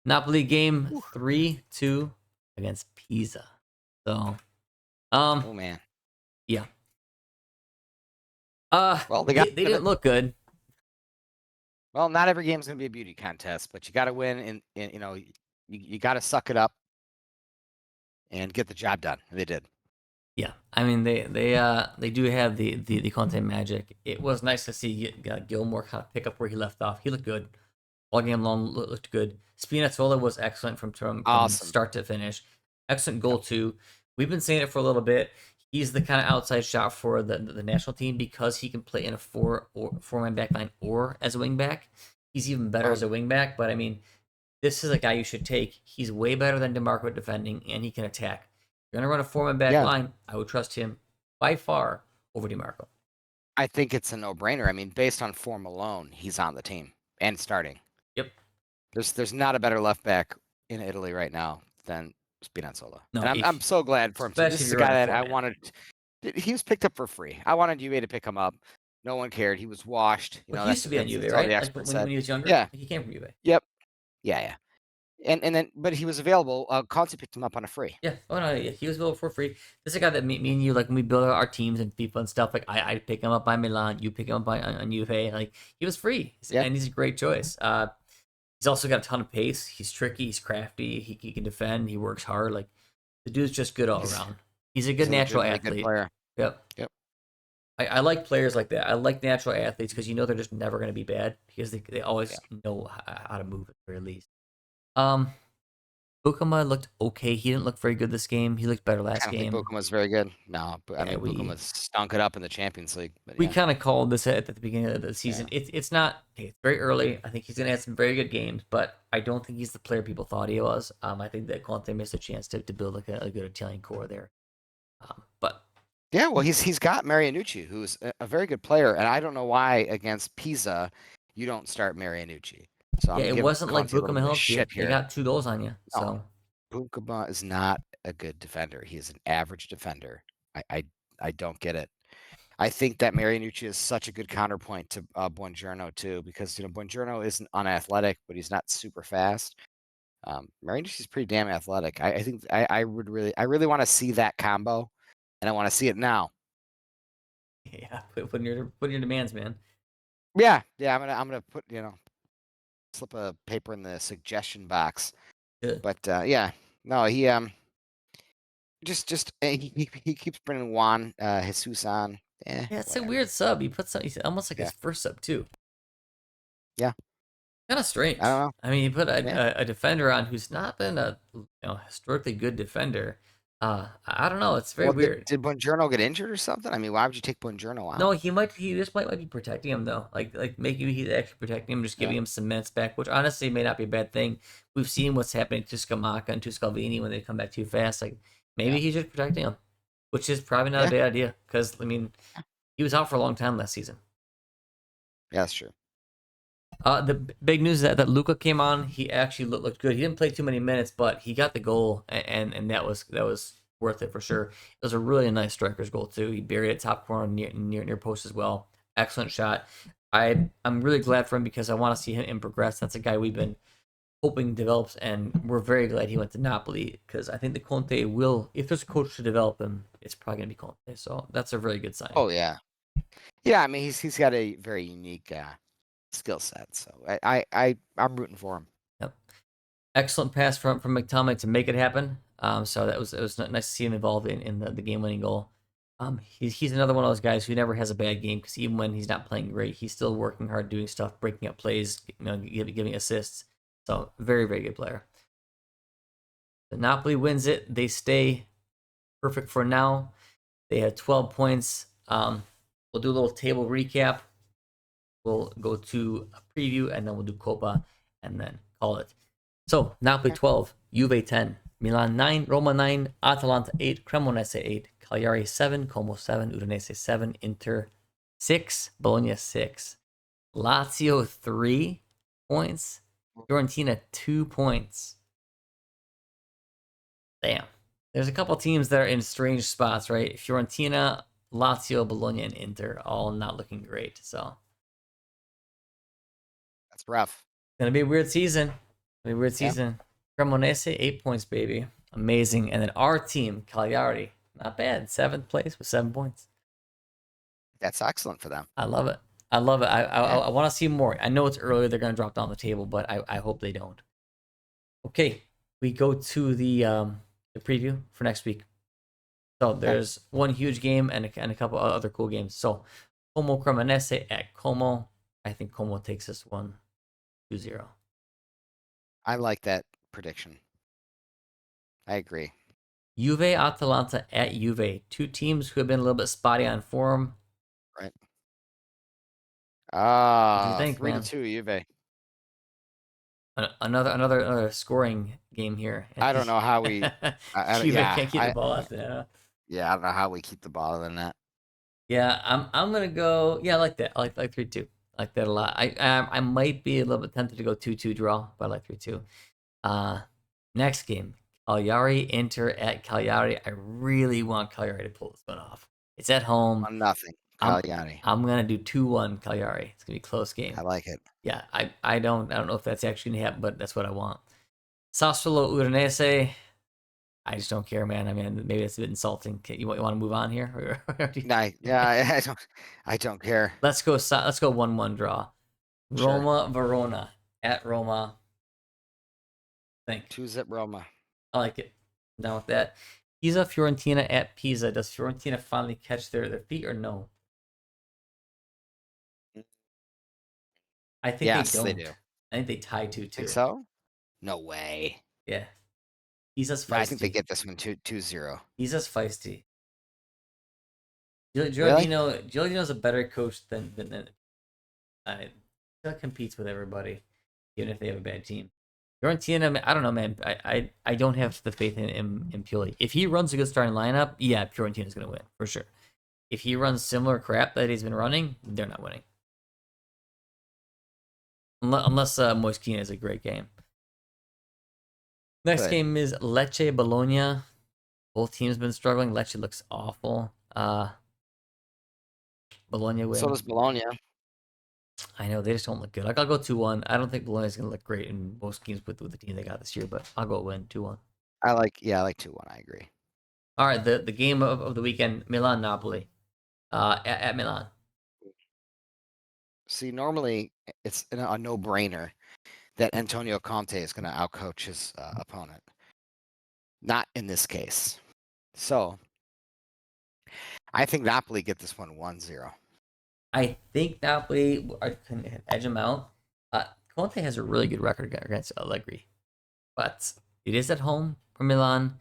Napoli game Whew. 3-2 against Pisa. So Oh man. yeah. Well, they got They didn't look good. well. Not every game's gonna be a beauty contest, but you got to win, and you got to suck it up and get the job done. And they did. Yeah, I mean they do have the Conte magic. It was nice to see Gilmore kind of pick up where he left off. He looked good all game long. Looked good. Spinazzola was excellent from Awesome. start to finish. Excellent goal Yep. too. We've been saying it for a little bit. He's the kind of outside shot for the national team because he can play in a four-man back line or as a wing back. He's even better as a wing back. But I mean, this is a guy you should take. He's way better than DeMarco at defending, and he can attack. If you're gonna run a four-man back Yeah, line, I would trust him by far over DeMarco. I think it's a no-brainer. I mean, based on form alone, he's on the team and starting. Yep. There's not a better left back in Italy right now than Spinazzola, No, and I'm if so glad for him too. This especially if is a you're guy running a that I four-man. wanted. He was picked up for free. I wanted Juve to pick him up. No one cared. He was washed. Well, he used That's to be on Juve, all the right? Like experts said. when he was younger, Yeah. like he came from Juve. Yep. Yeah. And then, but he was available. Conte picked him up on a free. Yeah. Oh no, yeah, he was built for free. This is a guy that me and you like when we build our teams and FIFA and stuff. Like I pick him up by Milan, you pick him up on Juve. Like he was free, Yeah. and he's a great choice. He's also got a ton of pace. He's tricky. He's crafty. He can defend. He works hard. Like the dude's just good all He's around. He's a he's good a natural legitimately good athlete. player. Yep. Yep. I like players like that. I like natural athletes because you know they're just never going to be bad because they Yeah. always know how to move at the very least. Um, Bukama looked okay. He didn't look very good this game. He looked better I last don't think game. Bukum was very good. No, but I Yeah, mean Bukum was stunk it up in the Champions League. But we yeah. kind of called this at the beginning of the Yeah. season. It's not. Hey, it's very early. I think he's gonna have some very good games, but I don't think he's the player people thought he was. I think that Conte missed a chance to build like a good Italian core there. But Yeah, well, he's got Marianucci, who's a very good player, and I don't know why against Pisa you don't start Marianucci. So I'm yeah, gonna it give wasn't like Conte a little Bukama bit of helped you. shit They here. got 2 goals on you, No, so Bukaba is not a good defender. He is an average defender. I don't get it. I think that Marianucci is such a good counterpoint to Buongiorno too, because Buongiorno isn't unathletic, but he's not super fast. Marianucci's pretty damn athletic. I think I really want to see that combo, and I want to see it now. yeah, put your demands, man. Yeah, I'm gonna put slip a paper in the suggestion box. Good. But yeah, no, he he keeps bringing Juan Jesus on. Yeah, it's a Whatever. weird sub. He put some. He's almost like Yeah, his first sub too. yeah. Kind of I don't strange. know. I mean, he put Yeah, a defender on who's not been a historically good defender. I don't know. It's very well, weird. did Buongiorno get injured or something? I mean, why would you take Buongiorno No, out? he might. He just might be protecting him though. Like maybe he's actually protecting him, just Yeah, giving him some minutes back, which honestly may not be a bad thing. We've seen what's happening to Scamacca and to Scalvini when they come back too fast. Like maybe yeah, he's just protecting him, which is probably not a yeah, bad idea because I mean he was out for a long time last season. yeah. That's true. The big news is that Luca came on. He actually looked good. He didn't play too many minutes, but he got the goal, and that was worth it for sure. It was a really nice striker's goal too. He buried it top corner near post as well. Excellent shot. I'm really glad for him because I want to see him progress. That's a guy we've been hoping develops, and we're very glad he went to Napoli because I think the Conte will, if there's a coach to develop him, it's probably gonna be Conte. So that's a very good sign. Oh yeah, yeah. I mean, he's got a very unique skill set, so I'm rooting for him. Yep. Excellent pass from McTominay to make it happen. So it was nice to see him involved in the game winning goal. He's another one of those guys who never has a bad game because even when he's not playing great, he's still working hard, doing stuff, breaking up plays, giving assists. So very very good player. The Napoli wins it. They stay perfect for now. They have 12 points. We'll do a little table recap. We'll go to a preview and then we'll do Copa and then call it. So Napoli 12, Juve 10, Milan 9, Roma 9, Atalanta 8, Cremonese 8, Cagliari 7, Como 7, Udinese 7, Inter 6, Bologna 6, Lazio 3 points, Fiorentina 2 points. Damn. There's a couple teams that are in strange spots, right? Fiorentina, Lazio, Bologna, and Inter all not looking great. So That's rough. gonna be a weird season. Weird season. Cremonese, 8 points, baby. Amazing. And then our team, Cagliari, not bad. 7th place with 7 points. That's excellent for them. I love it. I love it. I want to see more. I know it's early. They're gonna drop down the table, but I hope they don't. Okay, we go to the preview for next week. So there's one huge game and a couple other cool games. So Como Cremonese at Como. I think Como takes this one 2-0. I like that prediction. I agree. Juve Atalanta at Juve. Two teams who have been a little bit spotty on form. Right. What do you think, 3-2 Juve. Another scoring game here. I don't know how we. Juve can't keep the ball out there. Yeah, I don't know how we keep the ball in that. Yeah, I'm gonna go. Yeah, I like that. I like 3-2. I like that a lot. I might be a little bit tempted to go 2-2 draw, but I like 3-2. Next game, Cagliari Inter at Cagliari. I really want Cagliari to pull this one off. It's at home. 1-0 Cagliari. I'm gonna do 2-1 Cagliari. It's gonna be a close game. I like it. Yeah, I don't know if that's actually gonna happen, but that's what I want. Sassuolo Udinese. I just don't care, man. I mean, maybe it's a bit insulting. You want to move on here? I don't care. Let's go 1-1 draw. Roma Sure. Verona at Roma. I think 2-0 Roma. I like it. I'm down with that. Pisa Fiorentina at Pisa. Does Fiorentina finally catch their feet or no? I think Yes, they don't. they do. I think they tie 2-2. Think so? No way. Yeah. Pisa's feisty. No, I think they get this one 2-0. Pisa's feisty. Really? Giordino's a better coach than he competes with everybody, even if they have a bad team. Fiorentina, I don't know, man. I don't have the faith in Pioli. If he runs a good starting lineup, yeah, Fiorentina's gonna win for sure. If he runs similar crap that he's been running, they're not winning. Unless Moiskine has a great game. Next game is Lecce Bologna. Both teams been struggling. Lecce looks awful. Bologna wins. So does Bologna. I know they just don't look good. Like I'll go 2-1. I don't think Bologna's gonna look great in most games with the team they got this year, but I'll go win 2-1. I like 2-1. I agree. All right, the game of the weekend, Milan Napoli, at Milan. See, normally it's a no-brainer that Antonio Conte is going to outcoach his opponent. Not in this case. So I think Napoli get this one 1-0. I think Napoli can edge them out. Conte has a really good record against Allegri, but it is at home for Milan.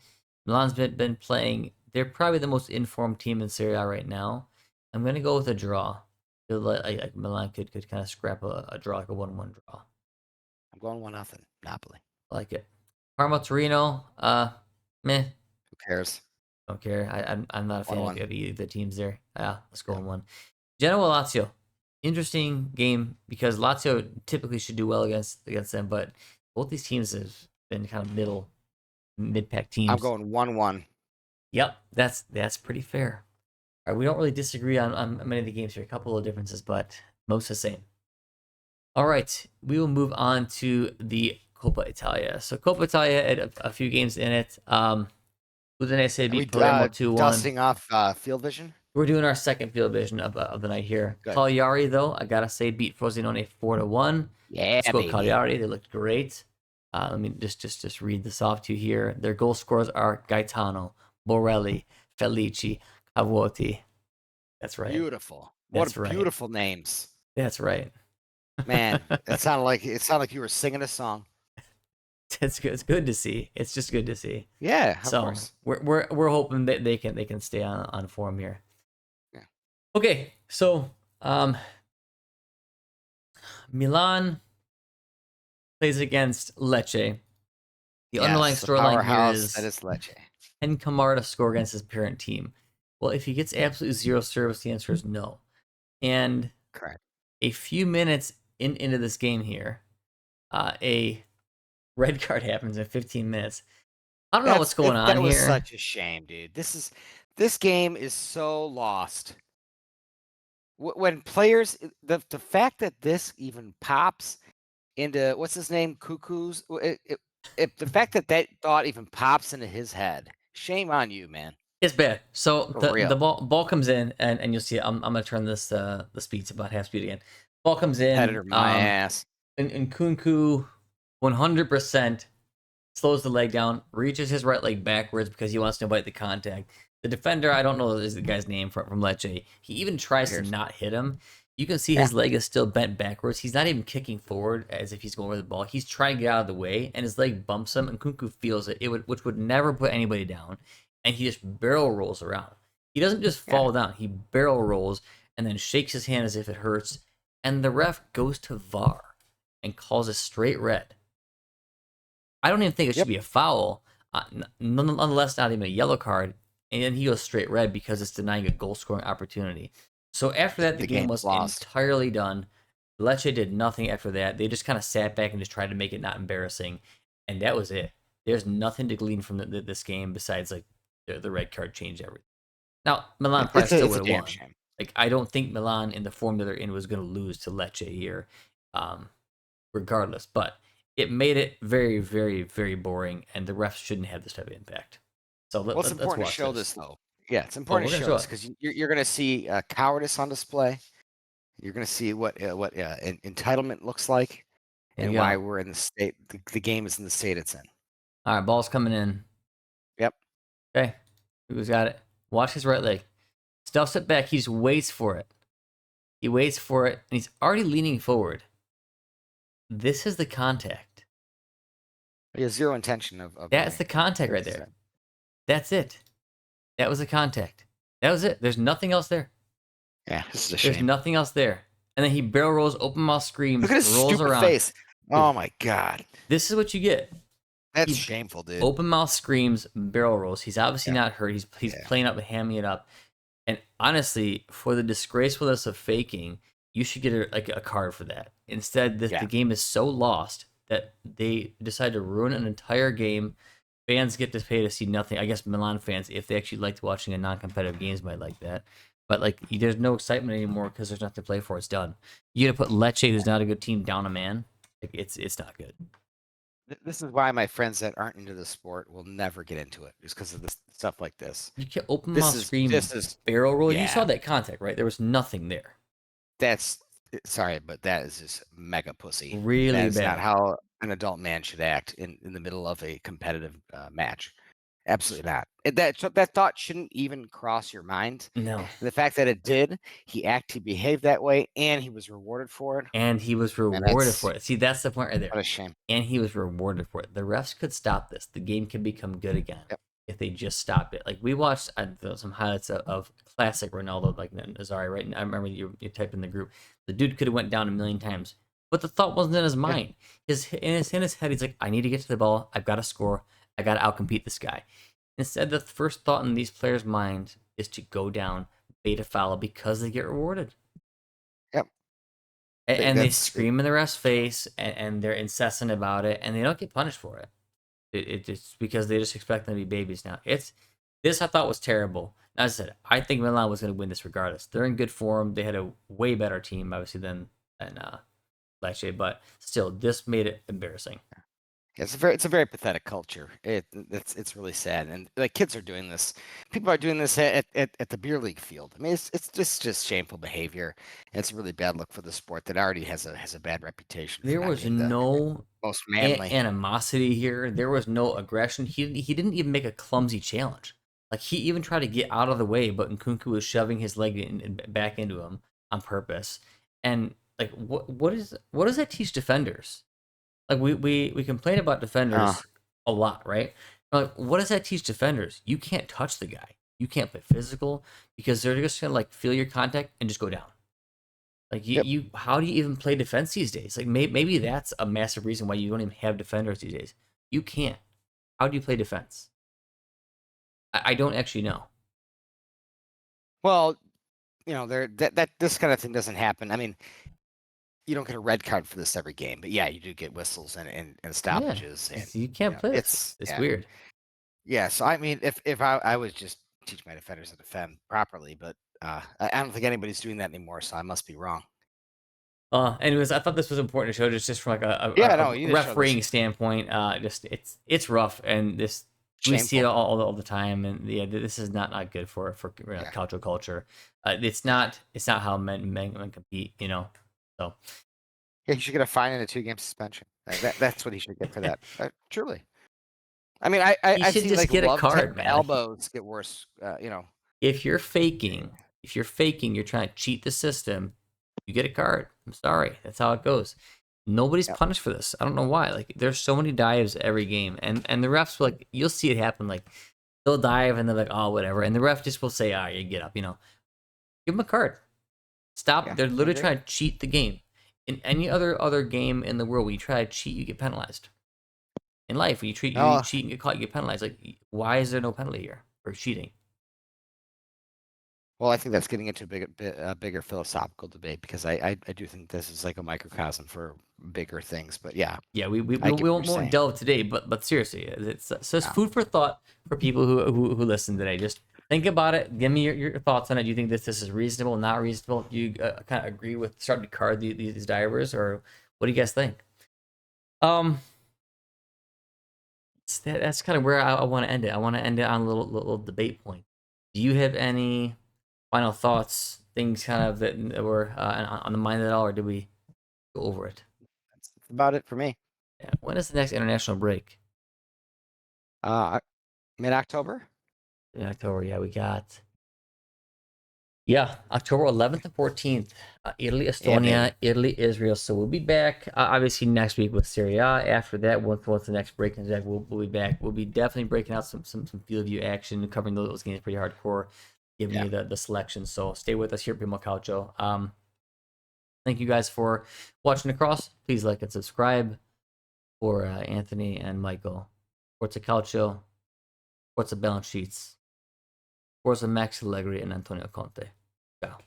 Milan's been playing. They're probably the most informed team in Serie A right now. I'm gonna go with a draw. Feel like Milan could kind of scrap a draw, like a 1-1 draw. I'm going 1-0 Napoli. I like it. Parma Torino, meh. Who cares? Don't care. I'm not a fan 1-1. of either the teams there. Let's go 1-1. Genoa Lazio. Interesting game because Lazio typically should do well against them, but both these teams have been kind of mid-pack teams. I'm going 1-1. Yep, that's pretty fair. All right, we don't really disagree on many of the games here. A couple of differences, but most the same. All right, we will move on to the Coppa Italia. So Coppa Italia had a few games in it. Udinese Are we beat Palermo 2-1. dusting off field vision? We're doing our second field vision of the night here. Good. Cagliari, though, I gotta say, beat Frosinone 4-1. Yeah, Let's go baby. Cagliari. They looked great. Let me just read this off to you here. Their goal scorers are Gaetano, Borelli, Felici, Cavotti. That's right. Beautiful. That's What right. beautiful names. That's right. Man, it sounded like you were singing a song. It's good. It's good to see. It's just good to see. Yeah, of So course. we're hoping that they can stay on form here. Yeah. Okay, so Milan plays against Lecce. The underlying Yes, the storyline here powerhouse is that is Lecce. can Kamara to score against his parent team? Well, if he gets absolutely zero service, the answer is no. And Correct. a few minutes into this game here, a red card happens in 15 minutes. I don't know what's going on That was here. such a shame, dude. This game is so lost. When players, the fact that this even pops into what's his name, Cuckoo's, the fact that thought even pops into his head, shame on you, man. It's bad. So For the real. ball comes in, and you'll see. I'm gonna turn this the speed to about half speed again. Ball comes in. Editor my ass. And Kunku 100% slows the leg down, reaches his right leg backwards because he wants to invite the contact. The defender, I don't know is the guy's name from Lecce. He even tries to not hit him. You can see his leg is still bent backwards. He's not even kicking forward as if he's going with the ball. He's trying to get out of the way, and his leg bumps him, and Kunku feels it, which would never put anybody down, and he just barrel rolls around. He doesn't just fall down. He barrel rolls and then shakes his hand as if it hurts, and the ref goes to VAR and calls a straight red. I don't even think it should be a foul, nonetheless not even a yellow card, and then he goes straight red because it's denying a goal scoring opportunity. So after that, the game was lost. entirely done. Lecce did nothing after that. They just kind of sat back and just tried to make it not embarrassing, and that was it. There's nothing to glean from this game besides like the red card changed everything. Now Milan probably still would have won. Shame. Like I don't think Milan in the form that they're in was going to lose to Lecce here, regardless. But it made it very, very, very boring, and the refs shouldn't have this type of impact. So it's important to show this, though. Yeah, it's important to show this because you're going to see cowardice on display. You're going to see what entitlement looks like, and why we're in the state. The game is in the state it's in. All right, ball's coming in. Yep. Okay, who's got it? Watch his right leg. Stuffs it back. He just waits for it. He waits for it, and he's already leaning forward. This is the contact. He has zero intention of That's the contact right there. That's it. That was the contact. That was it. There's nothing else there. Yeah, this is a shame. There's nothing else there. And then he barrel rolls, open mouth screams, Look at his rolls stupid around. face. Oh my god. This is what you get. That's shameful, dude. Open mouth screams, barrel rolls. He's obviously not hurt. He's playing up and hamming it up. And honestly, for the disgracefulness of faking, you should get a card for that. Instead, the game is so lost that they decide to ruin an entire game. Fans get to pay to see nothing. I guess Milan fans, if they actually liked watching a non-competitive games, might like that. But like, there's no excitement anymore because there's nothing to play for. It's done. You got to put Lecce, who's not a good team, down a man. Like, it's not good. This is why my friends that aren't into the sport will never get into it, just because of this stuff like this. You can't open mouth scream, barrel roll. You saw that contact, right? There was nothing there. That's sorry, but that is just mega pussy. Really bad. That's not how an adult man should act in the middle of a competitive match. Absolutely not. That thought shouldn't even cross your mind. No. And the fact that it did, he behaved that way, and he was rewarded for it. See, that's the point right there. What a shame. And he was rewarded for it. The refs could stop this. The game could become good again if they just stopped it. Like we watched some highlights of classic Ronaldo, like Nazari, right? And I remember you typed in the group. The dude could have went down a million times, but the thought wasn't in his mind. In his head, he's like, I need to get to the ball. I've got to score. I got to outcompete this guy. Instead, the first thought in these players' minds is to go down, bait a foul because they get rewarded. Yep. And they scream in the ref's face, and they're incessant about it, and they don't get punished for it. It's because they just expect them to be babies now. This I thought was terrible. As I said, I think Milan was going to win this regardless. They're in good form. They had a way better team, obviously, than Lecce, but still, this made it embarrassing. It's a very pathetic culture. It's really sad, and like kids are doing this. People are doing this at the beer league field. I mean, it's just shameful behavior. And it's a really bad look for the sport that already has a bad reputation for There not was being the no most manly. animosity here. There was no aggression. He didn't even make a clumsy challenge. Like he even tried to get out of the way, but Nkunku was shoving his leg back into him on purpose. And like, what does that teach defenders? Like we complain about Uh, defenders a lot, right? Like, what does that teach defenders? You can't touch the guy. You can't play physical because they're just gonna like feel your contact and just go down. Like yep. how do you even play defense these days? Like maybe that's a massive reason why you don't even have defenders these days. You can't. How do you play defense? I don't actually know. Well, there that this kind of thing doesn't happen. I mean, you don't get a red card for this every game, but yeah, you do get whistles and Yeah, stoppages, and you can't play this. It's yeah. weird. Yeah, so I mean, if I would just teach my defenders to defend properly, but I don't think anybody's doing that anymore, so I must be wrong. Anyways, I thought this was important to show just from like Yeah, a no, you just show this refereeing standpoint. Just it's rough, and this we see it shameful. all the time, and yeah, this is not good for Yeah, calcio culture. It's not how men compete, you know. So yeah, he should get a fine and a 2-game suspension. That's what he should get for that. Truly, I mean, he I've should seen just like get a love card, tap man. elbows get worse. If you're faking, you're trying to cheat the system, you get a card. I'm sorry. That's how it goes. Nobody's Yeah, punished for this. I don't know why. Like there's so many dives every game, and the refs will, like you'll see it happen. Like they'll dive and they're like, oh whatever, and the ref just will say, ah, you get up. You know, give them a card. Stop. yeah, They're I literally agree. trying to cheat the game. In any other game in the world, when you try to cheat, you get penalized. In life, when you No, cheat and get caught, you get penalized. Like why is there no penalty here for cheating? well, I think that's getting into a bigger philosophical debate because I do think this is like a microcosm for bigger things. But yeah, Yeah, we I get what you're won't saying. delve today, but seriously, it's so it's Yeah. food for thought for people who listen today. Just think about it. Give me your thoughts on it. Do you think this is reasonable, not reasonable? Do you kind of agree with starting to card these divers, or what do you guys think? Um, that's kind of where I want to end it. I want to end it on a little debate point. Do you have any final thoughts, things kind of that were on the mind at all, or did we go over it? That's about it for me. Yeah. When is the next international break? Uh, Mid-October? In October, yeah, we got. Yeah, October 11th and 14th, Italy, Yeah, baby. Estonia, Italy, Israel. So we'll be back obviously next week with Serie A. After that, once the next break comes back, we'll be back. We'll be definitely breaking out some field view action, covering those games pretty hardcore, giving Yeah. you the selection. So stay with us here at Primo Calcio. Thank you guys for watching across. Please like and subscribe for Anthony and Michael. Forza Calcio, Forza Balance Sheets, Forza Max Allegri, and Antonio Conte. Ciao.